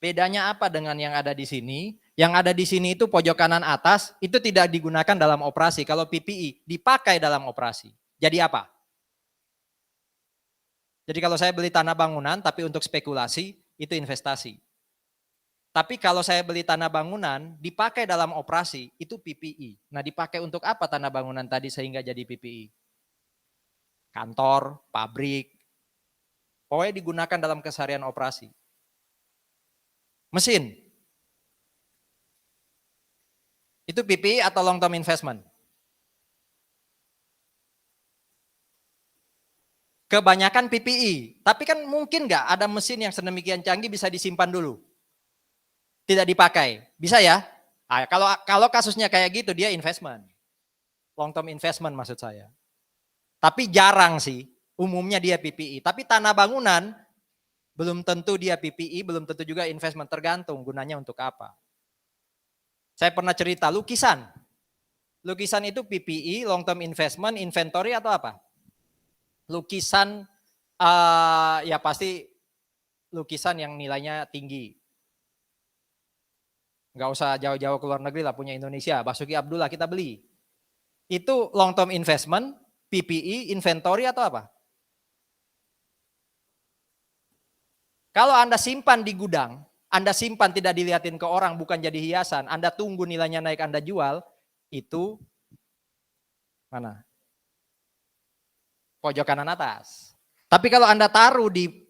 A: Bedanya apa dengan yang ada di sini? Yang ada di sini itu pojok kanan atas, itu tidak digunakan dalam operasi. Kalau PPE dipakai dalam operasi. Jadi apa? Jadi kalau saya beli tanah bangunan tapi untuk spekulasi, itu investasi. Tapi kalau saya beli tanah bangunan, dipakai dalam operasi, itu PPE. Nah dipakai untuk apa tanah bangunan tadi sehingga jadi PPE? Kantor, pabrik, pokoknya digunakan dalam keseharian operasi. Mesin, itu PPE atau long term investment? Kebanyakan PPE, tapi kan mungkin nggak ada mesin yang sedemikian canggih bisa disimpan dulu, tidak dipakai, bisa ya? Nah, kalau kasusnya kayak gitu dia investment, long term investment maksud saya. Tapi jarang sih, umumnya dia PPE. Tapi tanah bangunan belum tentu dia PPE, belum tentu juga investment, tergantung gunanya untuk apa. Saya pernah cerita lukisan, lukisan itu PPE, long term investment, inventory atau apa? Lukisan ya pasti lukisan yang nilainya tinggi. Nggak usah jauh-jauh ke luar negeri lah, punya Indonesia, Basuki Abdullah kita beli. Itu long term investment, PPE, inventory atau apa? Kalau Anda simpan di gudang, Anda simpan tidak dilihatin ke orang, bukan jadi hiasan, Anda tunggu nilainya naik Anda jual, itu mana? Pojok kanan atas. Tapi kalau Anda taruh di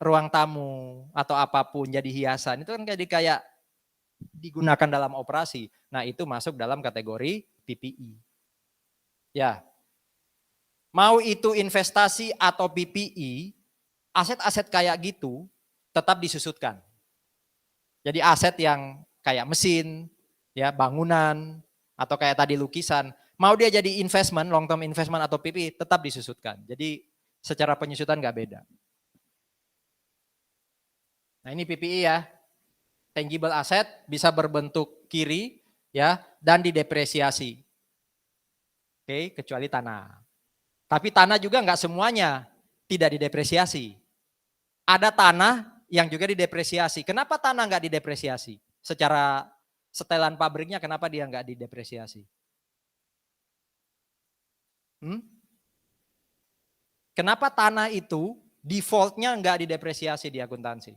A: ruang tamu atau apapun jadi hiasan, itu kan kayak digunakan dalam operasi. Nah itu masuk dalam kategori PPE. Ya, mau itu investasi atau PPE, aset-aset kayak gitu tetap disusutkan. Jadi aset yang kayak mesin, ya bangunan, atau kayak tadi lukisan, mau dia jadi investment, long term investment atau PPE tetap disusutkan. Jadi secara penyusutan nggak beda. Nah ini PPE ya. Tangible asset bisa berbentuk kiri ya dan didepresiasi. Oke, kecuali tanah. Tapi tanah juga nggak semuanya tidak didepresiasi. Ada tanah yang juga didepresiasi. Kenapa tanah nggak didepresiasi? Secara setelan pabriknya kenapa dia nggak didepresiasi? Kenapa tanah itu defaultnya nggak didepresiasi di akuntansi?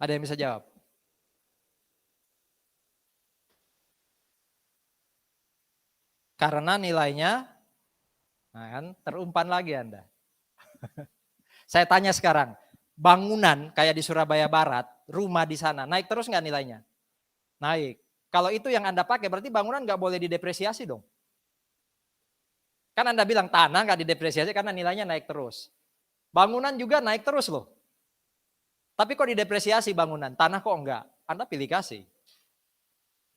A: Ada yang bisa jawab? Karena nilainya, nah kan, terumpan lagi Anda. Saya tanya sekarang, bangunan kayak di Surabaya Barat, rumah di sana, naik terus nggak nilainya? Naik. Kalau itu yang Anda pakai, berarti bangunan nggak boleh didepresiasi dong. Kan Anda bilang tanah nggak didepresiasi karena nilainya naik terus. Bangunan juga naik terus loh. Tapi kok didepresiasi bangunan, tanah kok enggak? Anda pilih kasih.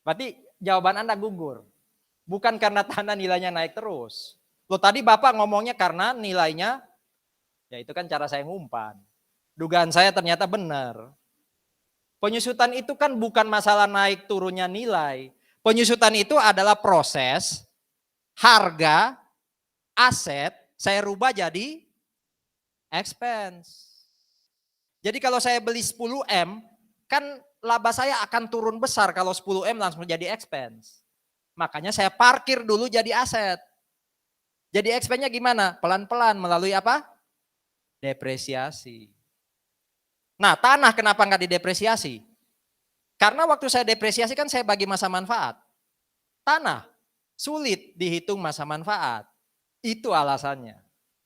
A: Berarti jawaban Anda gugur. Bukan karena tanah nilainya naik terus. Loh tadi Bapak ngomongnya karena nilainya, ya itu kan cara saya ngumpan. Dugaan saya ternyata benar. Penyusutan itu kan bukan masalah naik turunnya nilai. Penyusutan itu adalah proses, harga, aset, saya rubah jadi expense. Jadi kalau saya beli 10M, kan laba saya akan turun besar kalau 10M langsung jadi expense. Makanya saya parkir dulu jadi aset. Jadi expense-nya gimana? Pelan-pelan melalui apa? Depresiasi. Nah tanah kenapa nggak didepresiasi? Karena waktu saya depresiasi kan saya bagi masa manfaat. Tanah sulit dihitung masa manfaat. Itu alasannya.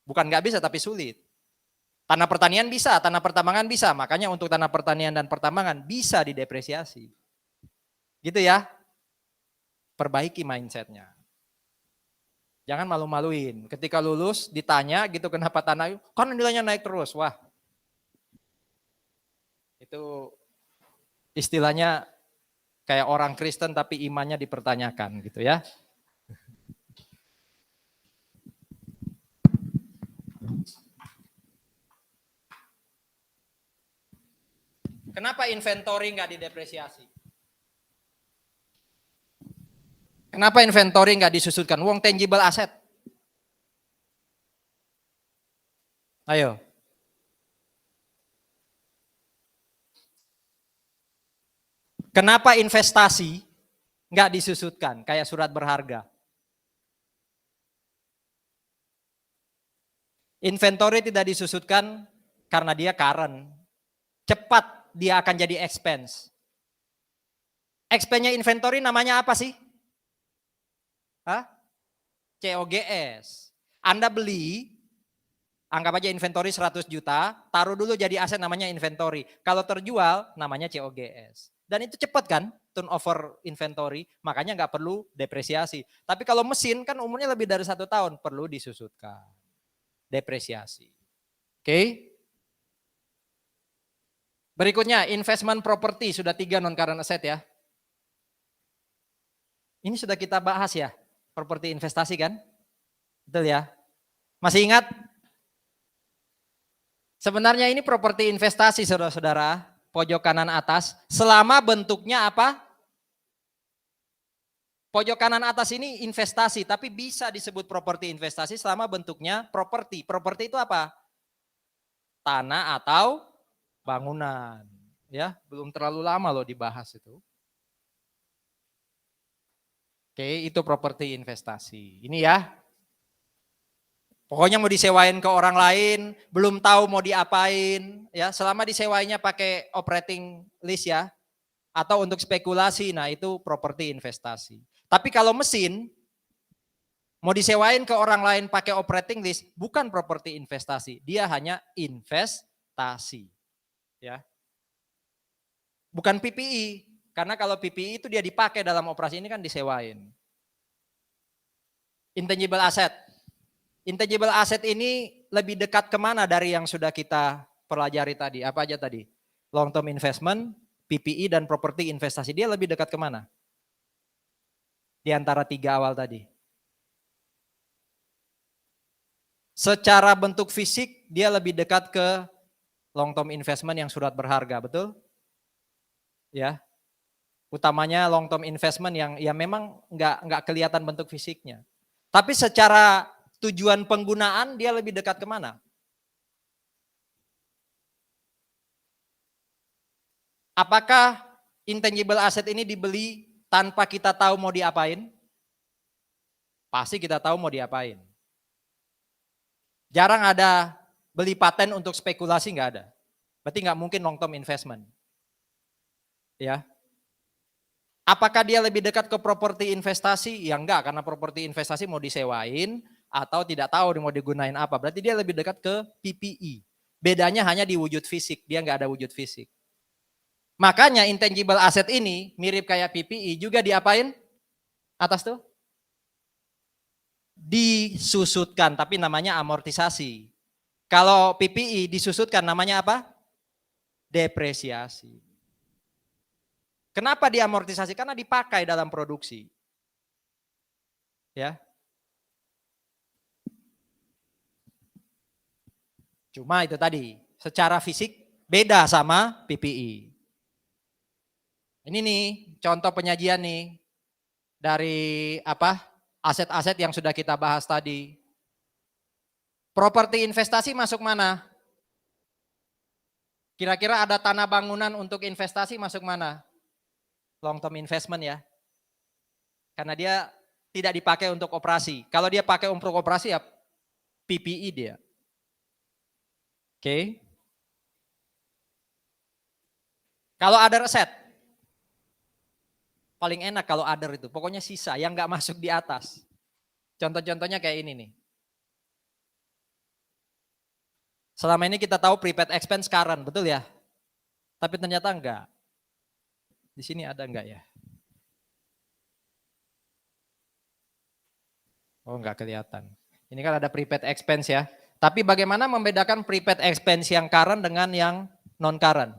A: Bukan nggak bisa tapi sulit. Tanah pertanian bisa, tanah pertambangan bisa. Makanya untuk tanah pertanian dan pertambangan bisa didepresiasi. Gitu ya. Perbaiki mindsetnya. Jangan malu-maluin. Ketika lulus ditanya gitu kenapa tanah, kan nilainya naik terus. Wah, itu istilahnya kayak orang Kristen tapi imannya dipertanyakan gitu ya. Kenapa inventory nggak didepresiasi? Kenapa inventory nggak disusutkan? Wong tangible asset. Ayo. Kenapa investasi nggak disusutkan kayak surat berharga? Inventory tidak disusutkan karena dia current. Cepat dia akan jadi expense. Expense-nya inventory namanya apa sih? Hah? COGS. Anda beli, anggap aja inventory 100 juta, taruh dulu jadi aset namanya inventory. Kalau terjual namanya COGS. Dan itu cepat kan turnover inventory, makanya nggak perlu depresiasi. Tapi kalau mesin kan umurnya lebih dari 1 tahun, perlu disusutkan. Depresiasi. Oke. Berikutnya investment property, sudah 3 non-current asset ya. Ini sudah kita bahas ya, properti investasi kan? Betul ya? Masih ingat? Sebenarnya ini properti investasi saudara-saudara, pojok kanan atas, selama bentuknya apa? Pojok kanan atas ini investasi, tapi bisa disebut properti investasi selama bentuknya properti. Properti itu apa? Tanah atau bangunan. Ya, belum terlalu lama loh dibahas itu. Oke, itu properti investasi. Ini ya. Pokoknya mau disewain ke orang lain, belum tahu mau diapain, ya. Selama disewainya pakai operating lease ya, atau untuk spekulasi, nah itu properti investasi. Tapi kalau mesin, mau disewain ke orang lain pakai operating lease, bukan properti investasi, dia hanya investasi, ya. Bukan PPI, karena kalau PPI itu dia dipakai dalam operasi ini kan disewain. Intangible asset. Intangible asset ini lebih dekat kemana dari yang sudah kita pelajari tadi? Apa aja tadi? Long term investment, PPI, dan properti investasi. Dia lebih dekat kemana? Di antara 3 awal tadi. Secara bentuk fisik, dia lebih dekat ke long term investment yang surat berharga, betul? Ya. Utamanya long term investment yang ya memang nggak kelihatan bentuk fisiknya. Tapi secara tujuan penggunaan dia lebih dekat kemana? Apakah intangible asset ini dibeli tanpa kita tahu mau diapain? Pasti kita tahu mau diapain. Jarang ada beli paten untuk spekulasi, nggak ada. Berarti nggak mungkin long term investment. Ya. Apakah dia lebih dekat ke properti investasi? Ya enggak, karena properti investasi mau disewain atau tidak tahu mau digunain apa. Berarti dia lebih dekat ke PPE. Bedanya hanya di wujud fisik, dia nggak ada wujud fisik. Makanya intangible asset ini mirip kayak PPE juga diapain? Atas tuh? Disusutkan, tapi namanya amortisasi. Kalau PPE disusutkan namanya apa? Depresiasi. Kenapa diamortisasi? Karena dipakai dalam produksi. Ya. Cuma itu tadi, secara fisik beda sama PPE. Ini nih contoh penyajian nih dari apa? Aset-aset yang sudah kita bahas tadi. Properti investasi masuk mana? Kira-kira ada tanah bangunan untuk investasi masuk mana? Long term investment ya. Karena dia tidak dipakai untuk operasi. Kalau dia pakai untuk operasi ya PPE dia. Oke. Kalau other asset, paling enak kalau other itu. Pokoknya sisa yang nggak masuk di atas. Contoh-contohnya kayak ini nih. Selama ini kita tahu prepaid expense current, betul ya? Tapi ternyata enggak. Di sini ada enggak ya? Oh, enggak kelihatan. Ini kan ada prepaid expense ya. Tapi bagaimana membedakan prepaid expense yang current dengan yang non current?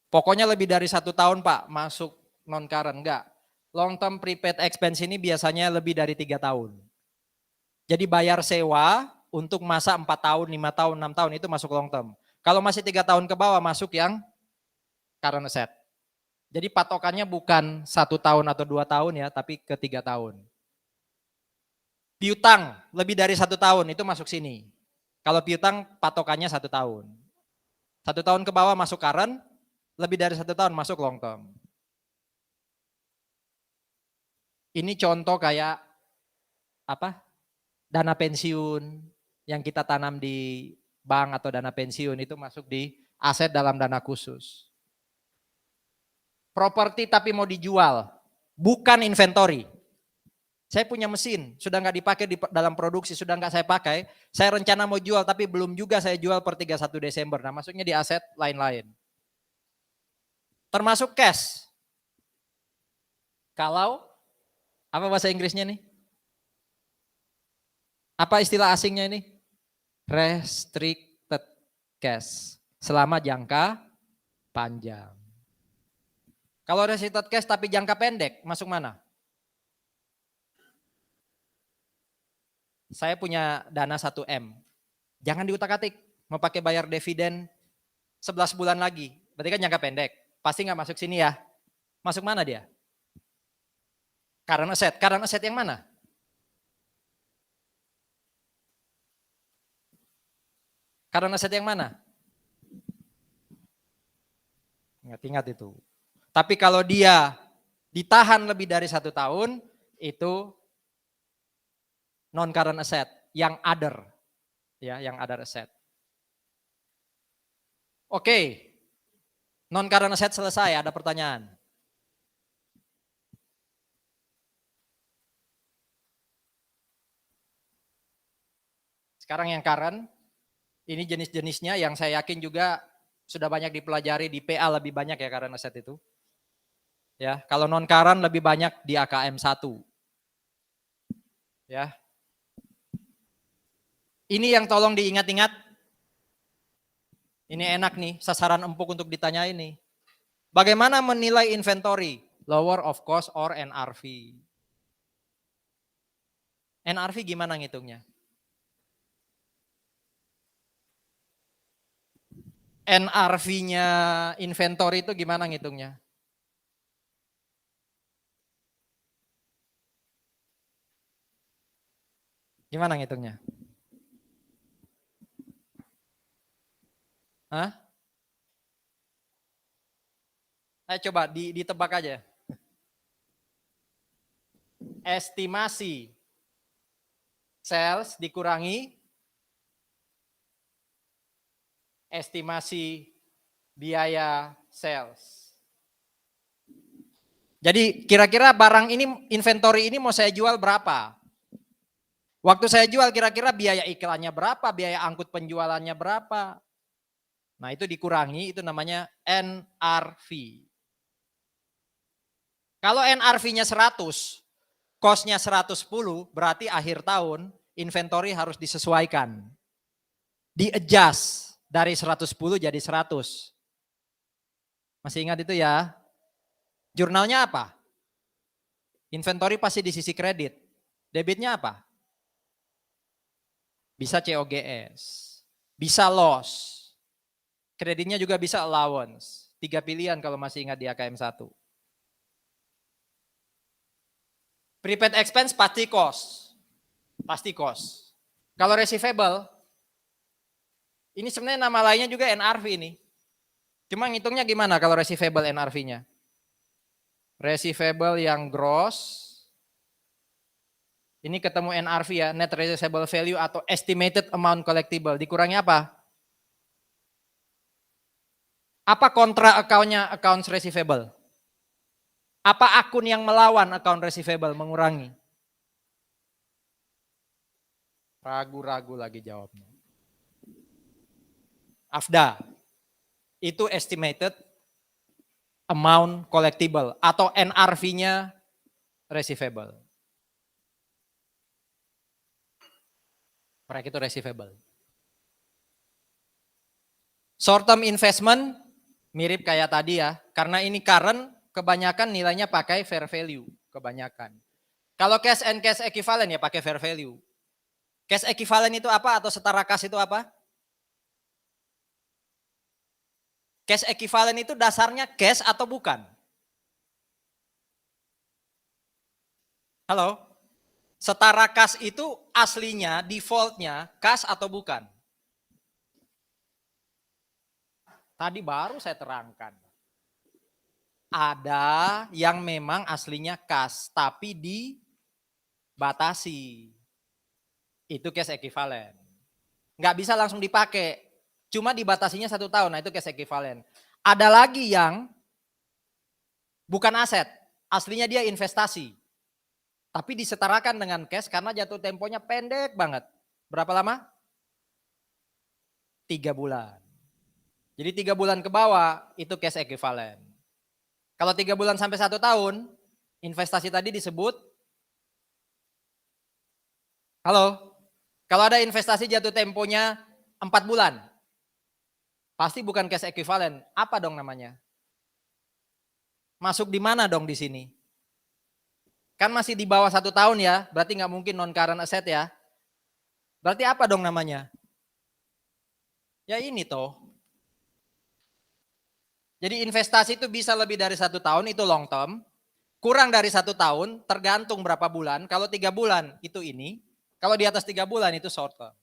A: Pokoknya lebih dari 1 tahun Pak masuk non current, enggak. Long term prepaid expense ini biasanya lebih dari 3 tahun. Jadi bayar sewa untuk masa 4 tahun, 5 tahun, 6 tahun itu masuk long term. Kalau masih 3 tahun ke bawah masuk yang current asset. Jadi patokannya bukan 1 tahun atau 2 tahun ya, tapi ke 3 tahun. Piutang lebih dari 1 tahun itu masuk sini. Kalau piutang patokannya 1 tahun. 1 tahun ke bawah masuk current, lebih dari 1 tahun masuk long term. Ini contoh kayak apa? Dana pensiun yang kita tanam di bank atau dana pensiun itu masuk di aset dalam dana khusus. Properti tapi mau dijual, bukan inventory. Saya punya mesin, sudah nggak dipakai di dalam produksi, sudah nggak saya pakai. Saya rencana mau jual, tapi belum juga saya jual per 31 Desember. Nah masuknya di aset lain-lain. Termasuk cash. Kalau, apa bahasa Inggrisnya nih? Apa istilah asingnya ini? Restricted cash. Selama jangka panjang. Kalau restricted cash tapi jangka pendek, masuk mana? Saya punya dana 1M. Jangan diutak-atik. Mau pakai bayar dividen 11 bulan lagi. Berarti kan jangka pendek. Pasti nggak masuk sini ya. Masuk mana dia? Current asset. Current asset yang mana? Current asset yang mana? Ingat-ingat itu. Tapi kalau dia ditahan lebih dari 1 tahun, itu non current asset, yang other. Ya, yang other asset. Oke. Non current asset selesai, ada pertanyaan. Sekarang yang current, ini jenis-jenisnya yang saya yakin juga sudah banyak dipelajari di PA lebih banyak ya current asset itu. Ya, kalau non current lebih banyak di AKM 1. Ya. Ini yang tolong diingat-ingat. Ini enak nih, sasaran empuk untuk ditanya ini. Bagaimana menilai inventory? Lower of cost or NRV. NRV gimana ngitungnya? NRV-nya inventory itu gimana ngitungnya? Gimana ngitungnya? Hah? Ayo coba ditebak aja. Estimasi sales dikurangi estimasi biaya sales. Jadi kira-kira barang ini, inventory ini mau saya jual berapa? Waktu saya jual kira-kira biaya iklannya berapa, biaya angkut penjualannya berapa. Nah itu dikurangi, itu namanya NRV. Kalau NRV-nya 100, cost-nya 110, berarti akhir tahun inventory harus disesuaikan. Di-adjust dari 110 jadi 100. Masih ingat itu ya? Jurnalnya apa? Inventory pasti di sisi kredit. Debitnya apa? Bisa COGS, bisa loss. Kreditnya juga bisa allowance. 3 pilihan kalau masih ingat di AKM 1. Prepaid expense pasti cost. Pasti cost. Kalau receivable, ini sebenarnya nama lainnya juga NRV ini. Cuma ngitungnya gimana kalau receivable NRV-nya? Receivable yang gross, ini ketemu NRV ya, net receivable value atau estimated amount collectible. Dikurangi apa? Apa kontra account-nya accounts receivable? Apa akun yang melawan account receivable mengurangi? Ragu-ragu lagi jawabnya. AFDA. Itu estimated amount collectible atau NRV-nya receivable. Mereka itu receivable. Short term investment mirip kayak tadi ya, karena ini current kebanyakan nilainya pakai fair value, kebanyakan. Kalau cash and cash equivalent ya pakai fair value. Cash equivalent itu apa atau setara kas itu apa? Cash equivalent itu dasarnya cash atau bukan? Halo? Setara kas itu aslinya, defaultnya kas atau bukan? Tadi baru saya terangkan. Ada yang memang aslinya kas, tapi dibatasi. Itu cash equivalent. Nggak bisa langsung dipakai, cuma dibatasinya 1 tahun, nah itu cash equivalent. Ada lagi yang bukan aset, aslinya dia investasi. Tapi disetarakan dengan cash karena jatuh temponya pendek banget. Berapa lama? 3 bulan. Jadi 3 bulan ke bawah itu cash equivalent. Kalau 3 bulan sampai 1 tahun, investasi tadi disebut, halo? Kalau ada investasi jatuh temponya 4 bulan, pasti bukan cash equivalent. Apa dong namanya? Masuk di mana dong di sini? Kan masih di bawah 1 tahun ya, berarti nggak mungkin non current asset ya. Berarti apa dong namanya? Ya ini toh. Jadi investasi itu bisa lebih dari 1 tahun, itu long term. Kurang dari 1 tahun, tergantung berapa bulan. Kalau 3 bulan itu ini, kalau di atas 3 bulan itu short term.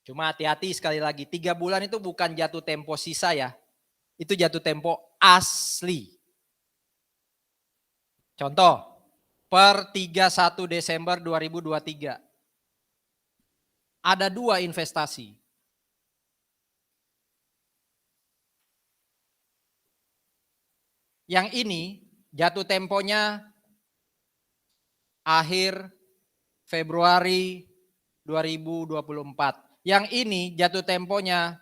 A: Cuma hati-hati sekali lagi, 3 bulan itu bukan jatuh tempo sisa ya. Itu jatuh tempo asli. Contoh, per 31 Desember 2023. Ada 2 investasi. Yang ini jatuh temponya akhir Februari 2024. Yang ini jatuh temponya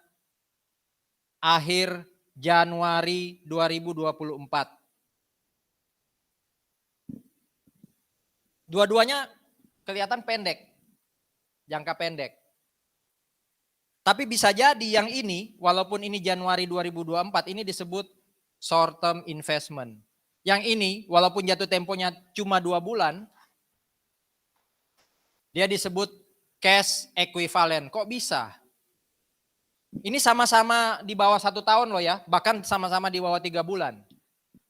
A: akhir Januari 2024. Dua-duanya kelihatan pendek, jangka pendek. Tapi bisa jadi yang ini, walaupun ini Januari 2024, ini disebut short term investment. Yang ini, walaupun jatuh temponya cuma 2 bulan, dia disebut cash equivalent. Kok bisa? Ini sama-sama di bawah 1 tahun loh ya, bahkan sama-sama di bawah 3 bulan.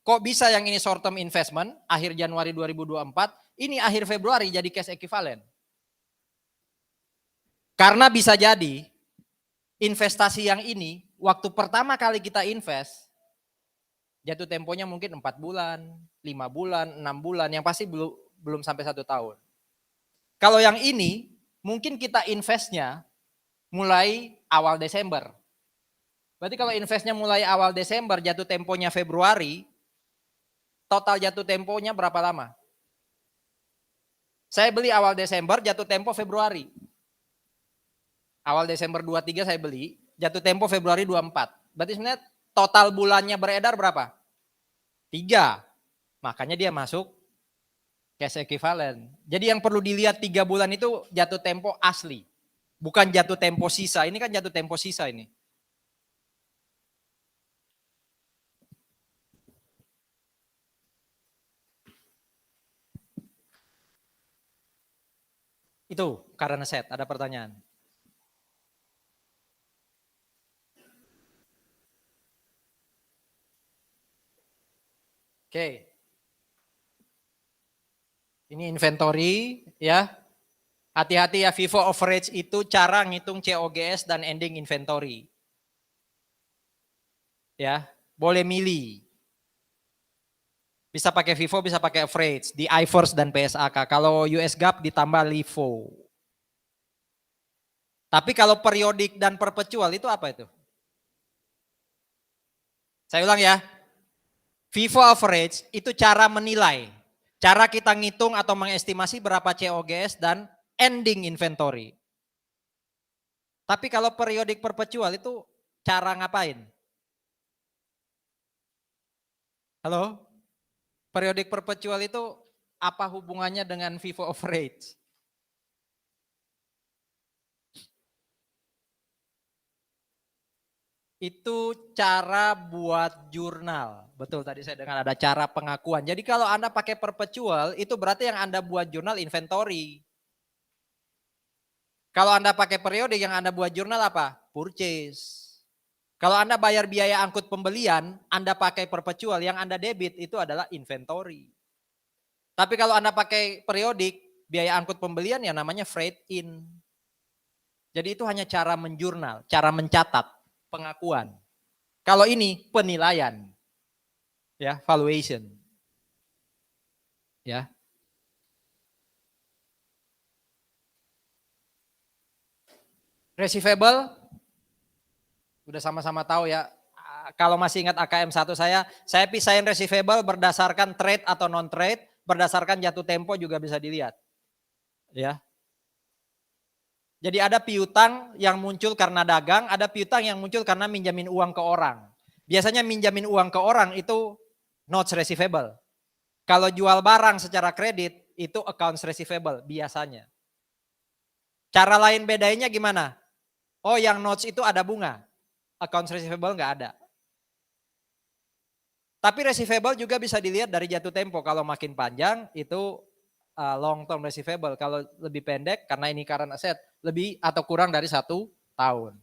A: Kok bisa yang ini short term investment, akhir Januari 2024, ini akhir Februari jadi cash equivalent? Karena bisa jadi investasi yang ini, waktu pertama kali kita invest, jatuh temponya mungkin 4 bulan, 5 bulan, 6 bulan, yang pasti belum sampai 1 tahun. Kalau yang ini, mungkin kita investnya mulai awal Desember. Berarti kalau investnya mulai awal Desember, jatuh temponya Februari, total jatuh temponya berapa lama? Saya beli awal Desember, jatuh tempo Februari. Awal Desember 23 saya beli, jatuh tempo Februari 24. Berarti sebenarnya total bulannya beredar berapa? 3. Makanya dia masuk cash equivalent. Jadi yang perlu dilihat 3 bulan itu jatuh tempo asli. Bukan jatuh tempo sisa, ini kan jatuh tempo sisa ini. Itu current asset, ada pertanyaan. Oke. Ini inventory ya. Hati-hati ya, FIFO average itu cara ngitung COGS dan ending inventory. Ya, boleh milih. Bisa pakai FIFO, bisa pakai average di IFRS dan PSAK. Kalau US GAAP ditambah LIFO. Tapi kalau periodik dan perpetual itu apa itu? Saya ulang ya. FIFO average itu cara menilai. Cara kita ngitung atau mengestimasi berapa COGS dan ending inventory. Tapi kalau periodik perpetual itu cara ngapain? Halo? Periodik perpetual itu apa hubungannya dengan FIFO average? Itu cara buat jurnal. Betul, tadi saya dengar ada cara pengakuan. Jadi kalau Anda pakai perpetual, itu berarti yang Anda buat jurnal inventory. Kalau Anda pakai periodik, yang Anda buat jurnal apa? Purchase. Kalau Anda bayar biaya angkut pembelian, Anda pakai perpetual, yang Anda debit itu adalah inventory. Tapi kalau Anda pakai periodik, biaya angkut pembelian yang namanya freight in. Jadi itu hanya cara menjurnal, cara mencatat, pengakuan. Kalau ini penilaian. Ya, valuation. Ya. Receivable udah sama-sama tahu ya. Kalau masih ingat AKM 1 saya pisahin receivable berdasarkan trade atau non trade, berdasarkan jatuh tempo juga bisa dilihat. Ya. Jadi ada piutang yang muncul karena dagang, ada piutang yang muncul karena minjamin uang ke orang. Biasanya minjamin uang ke orang itu notes receivable. Kalau jual barang secara kredit itu accounts receivable biasanya. Cara lain bedanya gimana? Oh, yang notes itu ada bunga. Accounts receivable nggak ada. Tapi receivable juga bisa dilihat dari jatuh tempo. Kalau makin panjang itu long term receivable. Kalau lebih pendek karena ini current asset lebih atau kurang dari 1 tahun.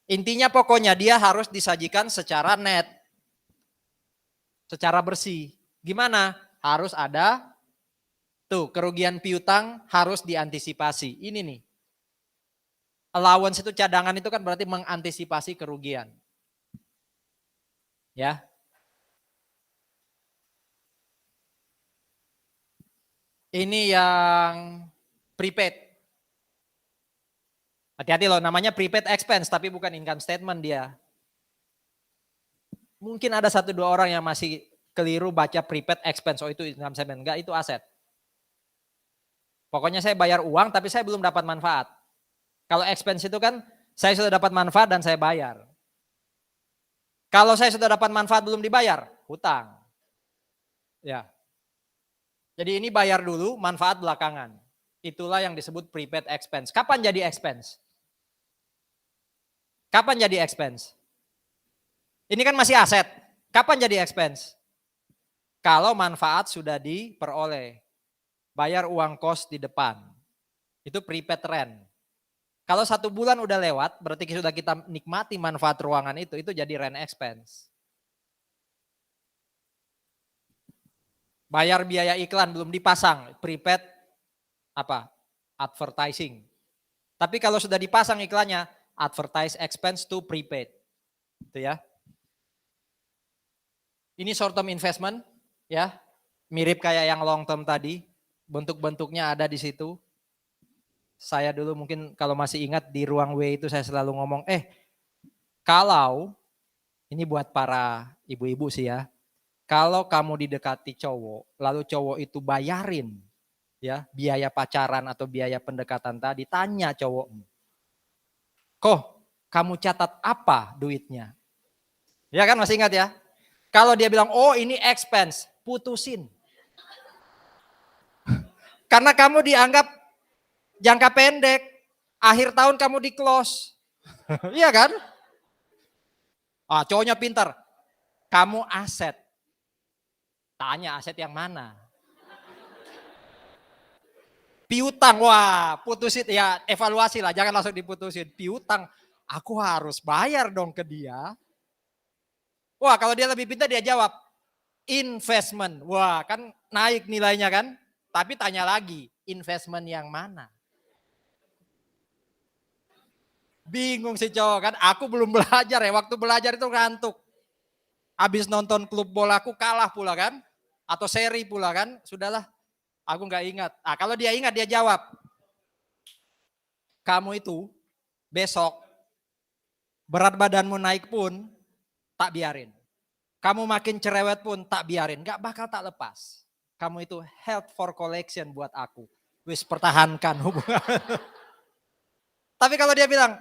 A: Intinya pokoknya dia harus disajikan secara net. Secara bersih. Gimana? Harus ada tuh kerugian piutang harus diantisipasi. Ini nih. Allowance itu cadangan itu kan berarti mengantisipasi kerugian. Ya. Ini yang prepaid. Hati-hati loh, namanya prepaid expense tapi bukan income statement dia. Mungkin ada 1-2 orang yang masih keliru baca prepaid expense, oh itu income statement. Enggak, itu aset. Pokoknya saya bayar uang tapi saya belum dapat manfaat. Kalau expense itu kan saya sudah dapat manfaat dan saya bayar. Kalau saya sudah dapat manfaat belum dibayar, hutang. Ya. Jadi ini bayar dulu, manfaat belakangan. Itulah yang disebut prepaid expense. Kapan jadi expense? Kapan jadi expense? Ini kan masih aset. Kapan jadi expense? Kalau manfaat sudah diperoleh. Bayar uang kos di depan. Itu prepaid rent. Kalau 1 bulan udah lewat, berarti sudah kita nikmati manfaat ruangan itu jadi rent expense. Bayar biaya iklan belum dipasang, prepaid apa? Advertising. Tapi kalau sudah dipasang iklannya, advertise expense to prepaid. Itu ya. Ini short term investment ya. Mirip kayak yang long term tadi. Bentuk-bentuknya ada di situ. Saya dulu mungkin kalau masih ingat di ruang W itu saya selalu ngomong, kalau ini buat para ibu-ibu sih ya. Kalau kamu didekati cowok, lalu cowok itu bayarin ya biaya pacaran atau biaya pendekatan tadi, tanya cowokmu. Kok kamu catat apa duitnya? Ya kan masih ingat ya? Kalau dia bilang, oh ini expense, putusin. Karena kamu dianggap jangka pendek, akhir tahun kamu di close. Iya kan? Cowoknya pintar, kamu aset. Tanya aset yang mana? Piutang, wah putusin, ya evaluasi lah, jangan langsung diputusin. Piutang, aku harus bayar dong ke dia. Wah kalau dia lebih pintar dia jawab, investment. Wah kan naik nilainya kan, tapi tanya lagi, investment yang mana? Bingung si cowok kan, aku belum belajar ya, waktu belajar itu ngantuk. Habis nonton klub bolaku kalah pula kan, atau seri pula kan, sudahlah aku nggak ingat. Kalau dia ingat dia jawab, kamu itu besok berat badanmu naik pun tak biarin. Kamu makin cerewet pun tak biarin, gak bakal tak lepas. Kamu itu health for collection buat aku. Wis pertahankan hubungan. Tapi kalau dia bilang,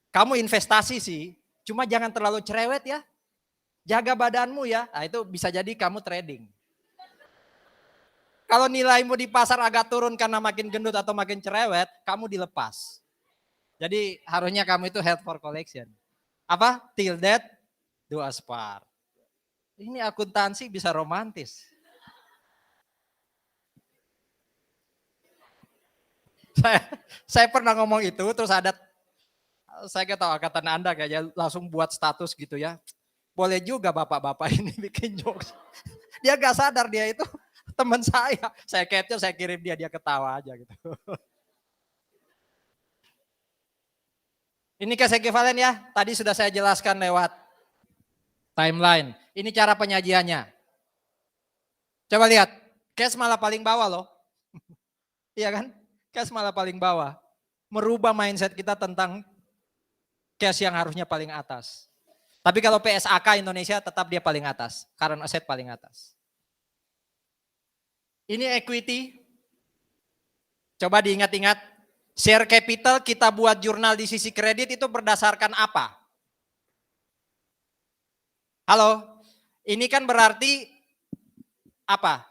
A: kamu investasi sih, cuma jangan terlalu cerewet ya. Jaga badanmu ya, nah itu bisa jadi kamu trading. Kalau nilaimu di pasar agak turun karena makin gendut atau makin cerewet, kamu dilepas. Jadi harusnya kamu itu health for collection. Apa? Till death do us part. Ini akuntansi bisa romantis. Saya pernah ngomong itu, terus ada, saya gak tahu angkatan Anda kayaknya langsung buat status gitu ya. Boleh juga bapak-bapak ini bikin jokes. Dia gak sadar dia itu teman saya. Saya capture, saya kirim dia ketawa aja gitu. Ini cash equivalent ya, tadi sudah saya jelaskan lewat timeline. Ini cara penyajiannya. Coba lihat, cash malah paling bawah loh. Iya kan? Cash malah paling bawah. Merubah mindset kita tentang cash yang harusnya paling atas. Tapi kalau PSAK Indonesia tetap dia paling atas. Current asset paling atas. Ini equity. Coba diingat-ingat. Share capital kita buat jurnal di sisi kredit itu berdasarkan apa? Halo? Ini kan berarti apa?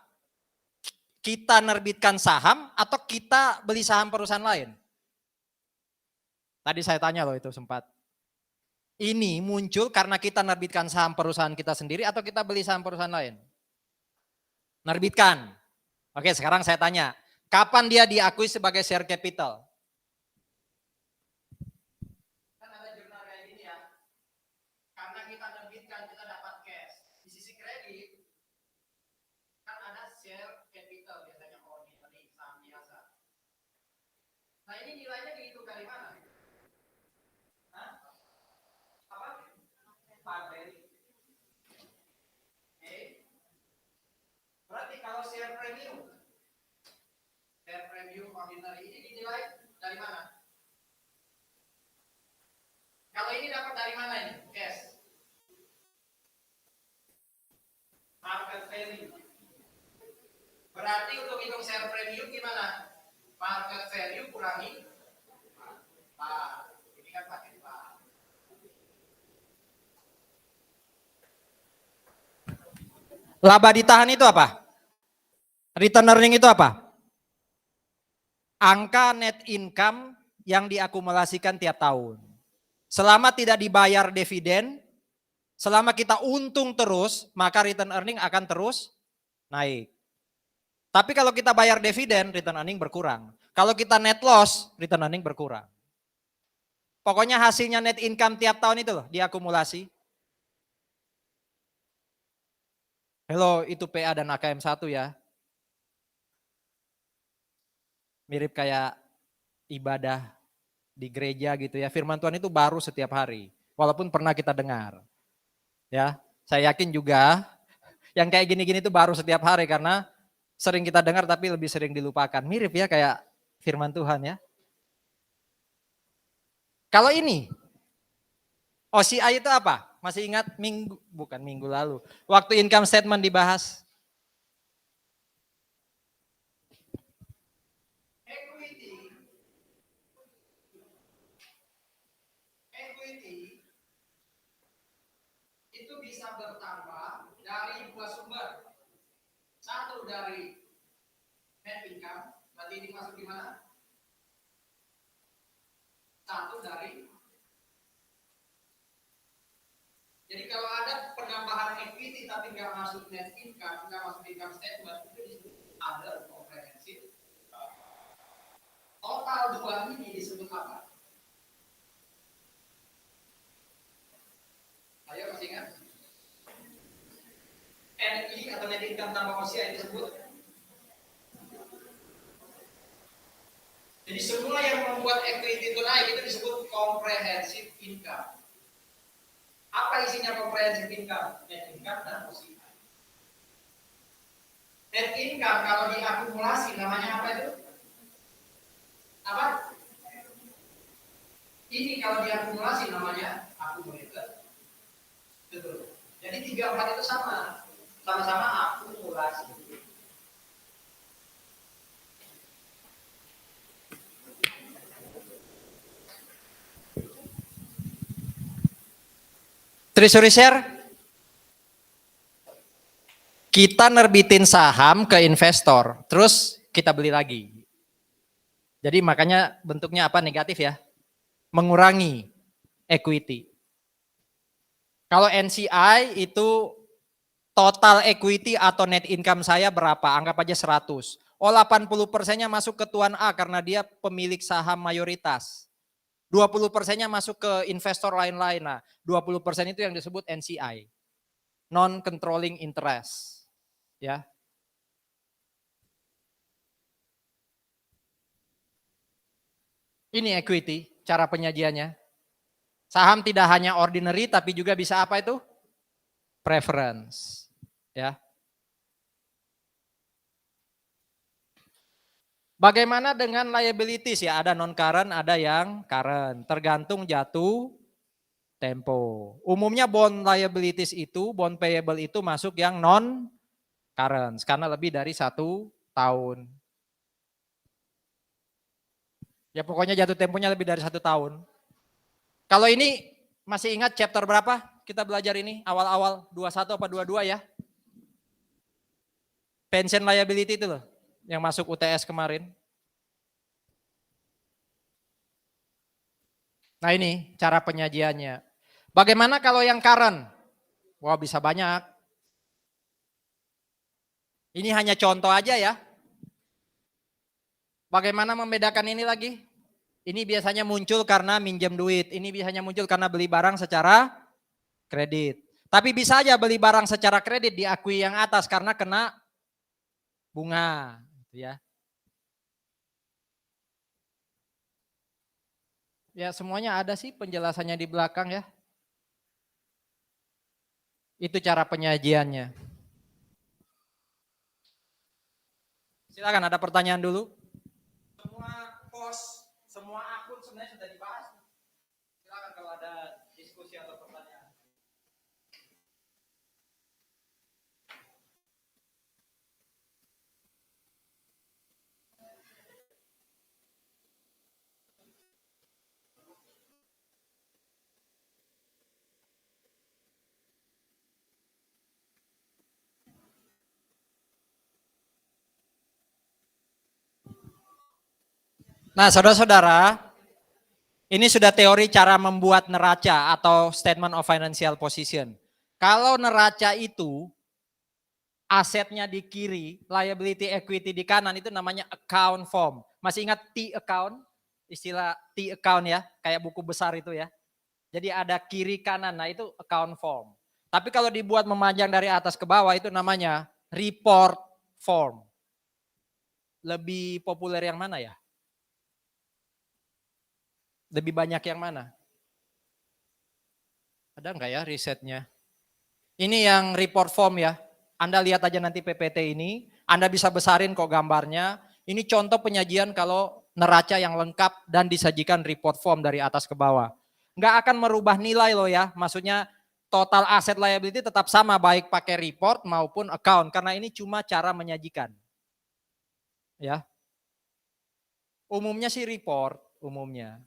A: Kita nerbitkan saham atau kita beli saham perusahaan lain? Tadi saya tanya loh itu sempat. Ini muncul karena kita nerbitkan saham perusahaan kita sendiri atau kita beli saham perusahaan lain? Nerbitkan. Oke, sekarang saya tanya, kapan dia diakui sebagai share capital? Kan ada jurnal kayak gini ya. Karena kita nerbitkan, kita dapat cash. Di sisi kredit, kan ada share capital biasanya ordinary, saham biasa. Nah ini nilainya dihitung dari mana? Berarti kalau share premium ordinary ini dinilai dari mana? Kalau ini dapat dari mana ini? Cash. Market value. Berarti untuk hitung share premium gimana? Market value kurangi par. Ini kan pakai par. Laba ditahan itu apa? Return earning itu apa? Angka net income yang diakumulasikan tiap tahun. Selama tidak dibayar dividen, selama kita untung terus, maka return earning akan terus naik. Tapi kalau kita bayar dividen, return earning berkurang. Kalau kita net loss, return earning berkurang. Pokoknya hasilnya net income tiap tahun itu loh diakumulasi. Hello, itu PA dan AKM 1 ya. Mirip kayak ibadah di gereja gitu ya. Firman Tuhan itu baru setiap hari. Walaupun pernah kita dengar. Ya, saya yakin juga yang kayak gini-gini itu baru setiap hari karena sering kita dengar tapi lebih sering dilupakan. Mirip ya kayak firman Tuhan ya. Kalau ini, OCI itu apa? Masih ingat bukan minggu lalu. Waktu income statement dibahas. Equity itu bisa bertambah dari dua sumber. Satu dari net income, berarti ini masuk di mana? Satu dari. Jadi kalau ada penambahan equity tapi nggak masuk net income, nggak masuk income statement, itu disebut other comprehensive. Total dua ini disebut apa? Ayo masih ingat? NI atau net income tambah OCI disebut. Jadi semua yang membuat equity itu naik itu disebut comprehensive income. Apa isinya comprehensive income? Net income dan OCI. Net income kalau diakumulasi namanya apa itu? Apa? Ini kalau diakumulasi namanya accumulated. Betul. Jadi 3-4 itu sama-sama akumulasi. Treasury share, kita nerbitin saham ke investor, terus kita beli lagi. Jadi makanya bentuknya apa? Negatif ya, mengurangi equity. Kalau NCI itu total equity atau net income saya berapa? Anggap aja 100. Oh 80%-nya masuk ke Tuan A karena dia pemilik saham mayoritas. 20%-nya masuk ke investor lain-lain. Nah, 20% itu yang disebut NCI. Non-controlling interest. Ya. Ini equity, cara penyajiannya. Saham tidak hanya ordinary tapi juga bisa apa itu? Preference. Ya. Bagaimana dengan liabilities ya? Ada non current, ada yang current. Tergantung jatuh tempo. Umumnya bond liabilities itu, bond payable itu masuk yang non current karena lebih dari 1 tahun. Ya pokoknya jatuh temponya lebih dari 1 tahun. Kalau ini masih ingat chapter berapa? Kita belajar ini awal-awal 21 apa 22 ya? Pension liability itu loh yang masuk UTS kemarin. Nah ini cara penyajiannya. Bagaimana kalau yang current? Wah bisa banyak. Ini hanya contoh aja ya. Bagaimana membedakan ini lagi? Ini biasanya muncul karena minjem duit. Ini biasanya muncul karena beli barang secara kredit. Tapi bisa aja beli barang secara kredit diakui yang atas karena kena bunga. Ya. Ya semuanya ada sih penjelasannya di belakang ya. Itu cara penyajiannya. Silakan ada pertanyaan dulu. Semua pos, semua akun sebenarnya sudah dibahas. Silakan kalau ada diskusi atau pertanyaan. Nah, saudara-saudara, ini sudah teori cara membuat neraca atau statement of financial position. Kalau neraca itu asetnya di kiri, liability equity di kanan itu namanya account form. Masih ingat T account? istilah T account ya, kayak buku besar itu ya. Jadi ada kiri kanan, nah itu account form. Tapi kalau dibuat memanjang dari atas ke bawah itu namanya report form. Lebih populer yang mana ya? Lebih banyak yang mana? Ada enggak ya risetnya? Ini yang report form ya. Anda lihat aja nanti PPT ini, Anda bisa besarin kok gambarnya. Ini contoh penyajian kalau neraca yang lengkap dan disajikan report form dari atas ke bawah. Enggak akan merubah nilai loh ya, maksudnya total asset liability tetap sama baik pakai report maupun account karena ini cuma cara menyajikan. Ya. Umumnya sih report, umumnya.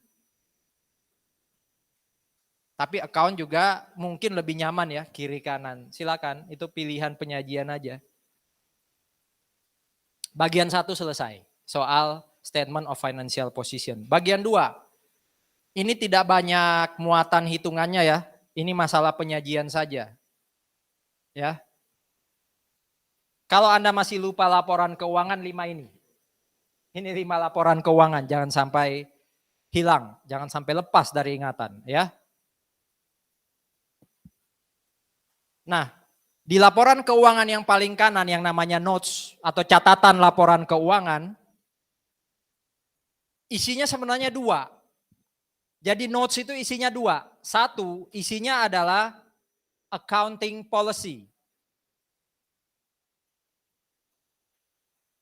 A: Tapi account juga mungkin lebih nyaman ya, kiri kanan. Silakan, itu pilihan penyajian aja. Bagian 1 selesai, soal statement of financial position. Bagian 2, ini tidak banyak muatan hitungannya ya, ini masalah penyajian saja. Ya. Kalau Anda masih lupa laporan keuangan 5 ini. Ini 5 laporan keuangan, jangan sampai hilang, jangan sampai lepas dari ingatan ya. Nah, di laporan keuangan yang paling kanan yang namanya notes atau catatan laporan keuangan, isinya sebenarnya 2. Jadi notes itu isinya 2. 1, isinya adalah accounting policy.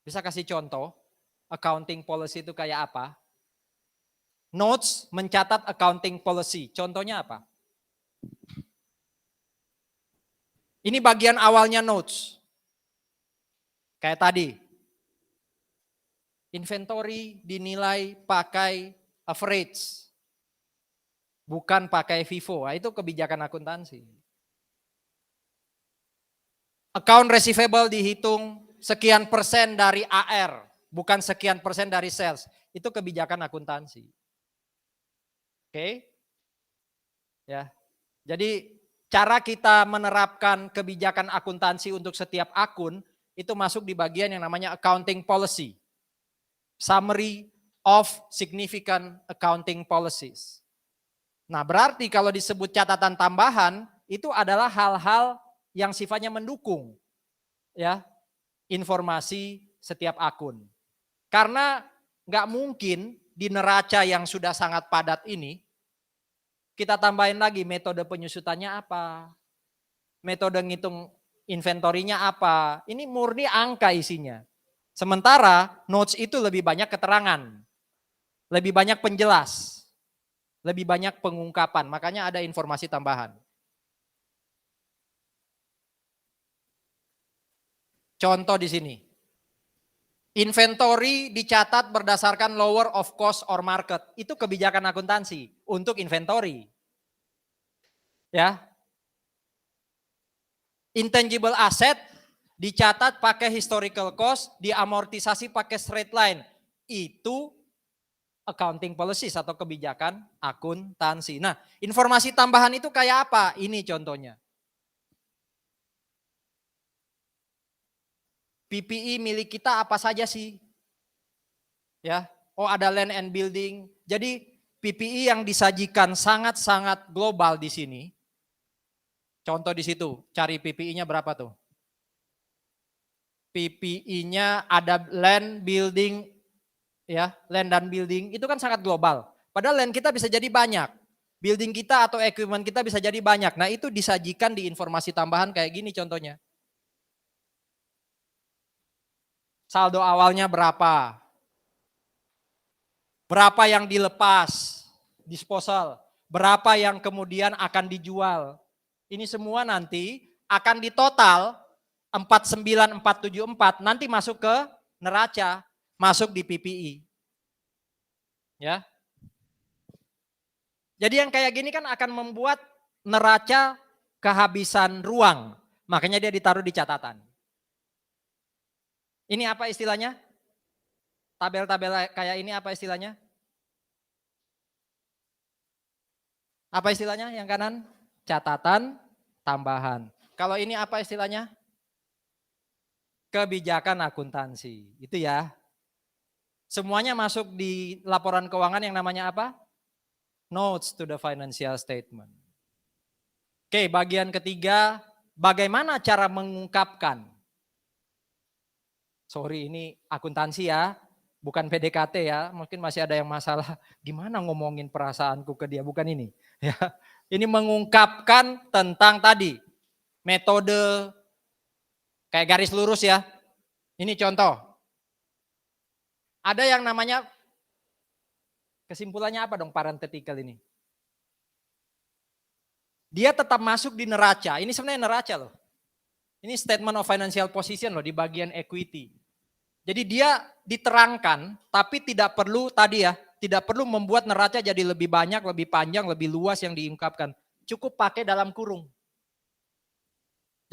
A: Bisa kasih contoh, accounting policy itu kayak apa? Notes mencatat accounting policy, contohnya apa? Ini bagian awalnya notes. Kayak tadi, inventory dinilai pakai average, bukan pakai FIFO. Nah, itu kebijakan akuntansi. Account receivable dihitung sekian persen dari AR, bukan sekian persen dari sales. Itu kebijakan akuntansi. Oke? Ya. Jadi cara kita menerapkan kebijakan akuntansi untuk setiap akun itu masuk di bagian yang namanya accounting policy. Summary of significant accounting policies. Nah, berarti kalau disebut catatan tambahan itu adalah hal-hal yang sifatnya mendukung ya informasi setiap akun. Karena nggak mungkin di neraca yang sudah sangat padat ini kita tambahin lagi metode penyusutannya apa, metode ngitung inventorinya apa. Ini murni angka isinya. Sementara notes itu lebih banyak keterangan, lebih banyak penjelas, lebih banyak pengungkapan. Makanya ada informasi tambahan. Contoh di sini. Inventory dicatat berdasarkan lower of cost or market. Itu kebijakan akuntansi untuk inventory. Ya. Intangible asset dicatat pakai historical cost, diamortisasi pakai straight line. Itu accounting policies atau kebijakan akuntansi. Nah, informasi tambahan itu kayak apa? Ini contohnya. PPE milik kita apa saja sih? Ya, oh ada land and building. Jadi PPE yang disajikan sangat-sangat global di sini. Contoh di situ, cari PPE-nya berapa tuh? PPE-nya ada land, building, ya, land dan building itu kan sangat global. Padahal land kita bisa jadi banyak. Building kita atau equipment kita bisa jadi banyak. Nah itu disajikan di informasi tambahan kayak gini contohnya. Saldo awalnya berapa? Berapa yang dilepas, disposal. Berapa yang kemudian akan dijual. Ini semua nanti akan ditotal 49474 nanti masuk ke neraca, masuk di PPI. Ya. Jadi yang kayak gini kan akan membuat neraca kehabisan ruang. Makanya dia ditaruh di catatan. Ini apa istilahnya? Tabel-tabel kayak ini apa istilahnya? Apa istilahnya yang kanan? Catatan tambahan. Kalau ini apa istilahnya? Kebijakan akuntansi. Itu ya. Semuanya masuk di laporan keuangan yang namanya apa? Notes to the financial statement. Oke, bagian ketiga, bagaimana cara mengungkapkan? Sorry, ini akuntansi ya, bukan PDKT ya. Mungkin masih ada yang masalah, gimana ngomongin perasaanku ke dia, bukan ini. Ya, ini mengungkapkan tentang tadi, metode kayak garis lurus ya. Ini contoh. Ada yang namanya, kesimpulannya apa dong parenthetical ini? Dia tetap masuk di neraca. Ini sebenarnya neraca loh. Ini statement of financial position loh di bagian equity. Jadi dia diterangkan tapi tidak perlu tadi ya, tidak perlu membuat neraca jadi lebih banyak, lebih panjang, lebih luas yang diungkapkan. Cukup pakai dalam kurung.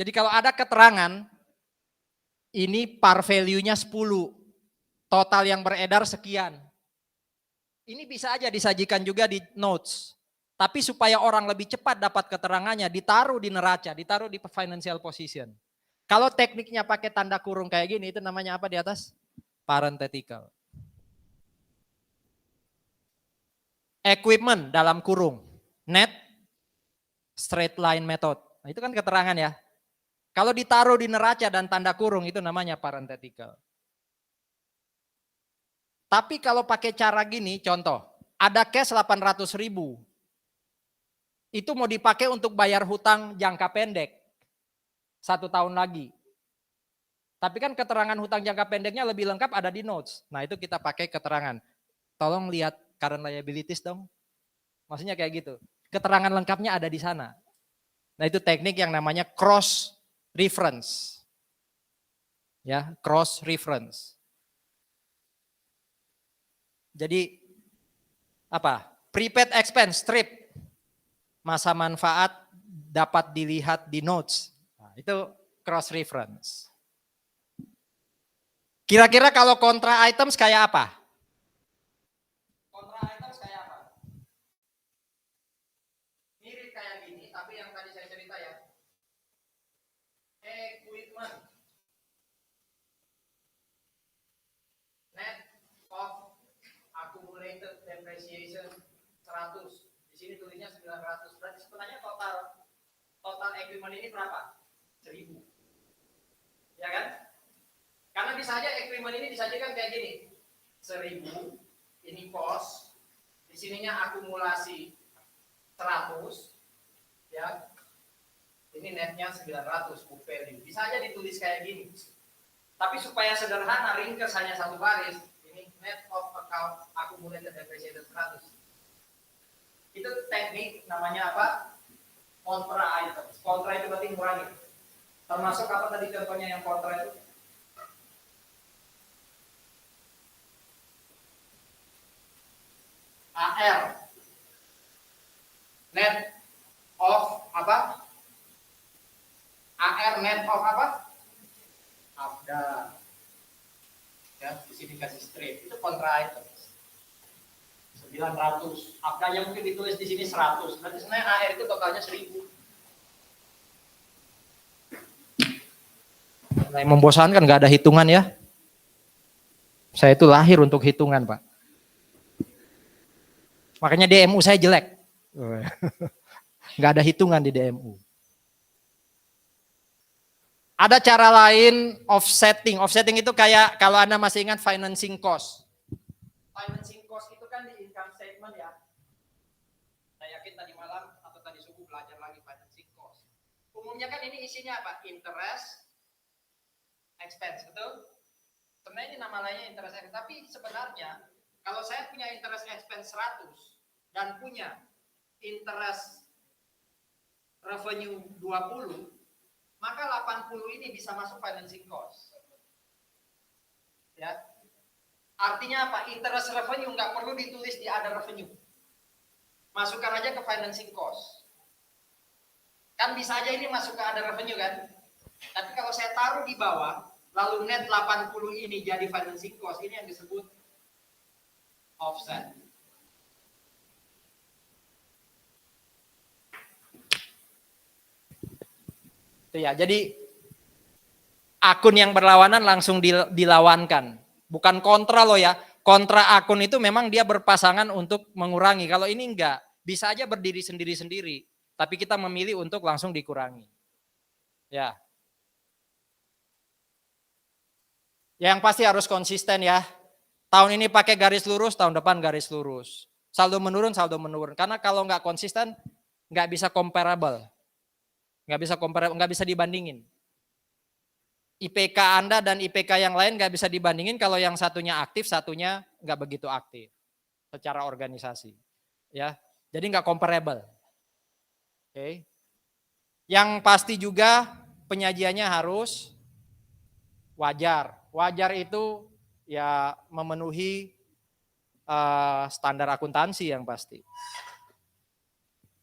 A: Jadi kalau ada keterangan ini par value-nya 10, total yang beredar sekian. Ini bisa aja disajikan juga di notes. Tapi supaya orang lebih cepat dapat keterangannya, ditaruh di neraca, ditaruh di financial position. Kalau tekniknya pakai tanda kurung kayak gini, itu namanya apa di atas? Parenthetical. Equipment dalam kurung. Net straight line method. Nah, itu kan keterangan ya. Kalau ditaruh di neraca dan tanda kurung, itu namanya parenthetical. Tapi kalau pakai cara gini, contoh, ada cash 800.000. Itu mau dipakai untuk bayar hutang jangka pendek. 1 tahun lagi. Tapi kan keterangan hutang jangka pendeknya lebih lengkap ada di notes. Nah itu kita pakai keterangan. Tolong lihat current liabilities dong. Maksudnya kayak gitu. Keterangan lengkapnya ada di sana. Nah itu teknik yang namanya cross reference. Ya, cross reference. Jadi apa? Prepaid expense strip. Masa manfaat dapat dilihat di notes. Nah, itu cross reference. Kira-kira kalau kontra items kayak apa? Kontra items kayak apa? Mirip kayak gini, tapi yang tadi saya cerita ya. Equipment. Net of accumulated depreciation 100. Di sini tulisnya 900. Berarti sebenarnya total equipment ini berapa? 1000. Ya kan? Karena bisa aja equipment ini disajikan kayak gini. 1000, ini cost. Di sininya akumulasi 100. Ya. Ini netnya 900 book value. Bisa aja ditulis kayak gini. Tapi supaya sederhana, ringkas hanya satu baris. Ini net of account accumulated depreciation 100. Itu teknik namanya apa? Kontra items. Kontra itu berarti ngurangi. Termasuk apa tadi contohnya yang kontra itu? AR. Net of apa? AR net of apa? ABDA. Ya, di sini kasih strip. Itu kontra items. 900. ABDA yang mungkin ditulis di sini 100. Berarti sebenarnya AR itu totalnya 1000. Nah, membosankan nggak ada hitungan ya. Saya itu lahir untuk hitungan, Pak. Makanya DMU saya jelek. Nggak ada hitungan di DMU. Ada cara lain offsetting. Offsetting itu kayak kalau Anda masih ingat financing cost. Financing cost itu kan di income statement ya. Saya yakin tadi malam atau tadi subuh belajar lagi financing cost. Umumnya kan ini isinya apa? Interest, expense, betul? Sebenarnya ini nama lainnya interest expense. Tapi sebenarnya kalau saya punya interest expense 100 dan punya interest revenue 20, maka 80 ini bisa masuk financing cost. Ya. Artinya apa? Interest revenue nggak perlu ditulis di other revenue. Masukkan aja ke financing cost. Kan bisa aja ini masuk ke other revenue kan? Tapi kalau saya taruh di bawah, lalu net 80 ini jadi financing cost, ini yang disebut offset. Itu ya, jadi akun yang berlawanan langsung dilawankan. Bukan kontra loh ya. Kontra akun itu memang dia berpasangan untuk mengurangi. Kalau ini enggak, bisa aja berdiri sendiri-sendiri, tapi kita memilih untuk langsung dikurangi. Ya. Yang pasti harus konsisten ya. Tahun ini pakai garis lurus, tahun depan garis lurus. Saldo menurun, saldo menurun. Karena kalau nggak konsisten, nggak bisa comparable. Nggak bisa dibandingin. IPK Anda dan IPK yang lain nggak bisa dibandingin kalau yang satunya aktif, satunya nggak begitu aktif secara organisasi. Ya, jadi nggak comparable. Oke. Yang pasti juga penyajiannya harus wajar. Wajar itu ya memenuhi standar akuntansi yang pasti.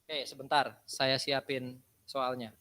A: Oke, sebentar, saya siapin soalnya.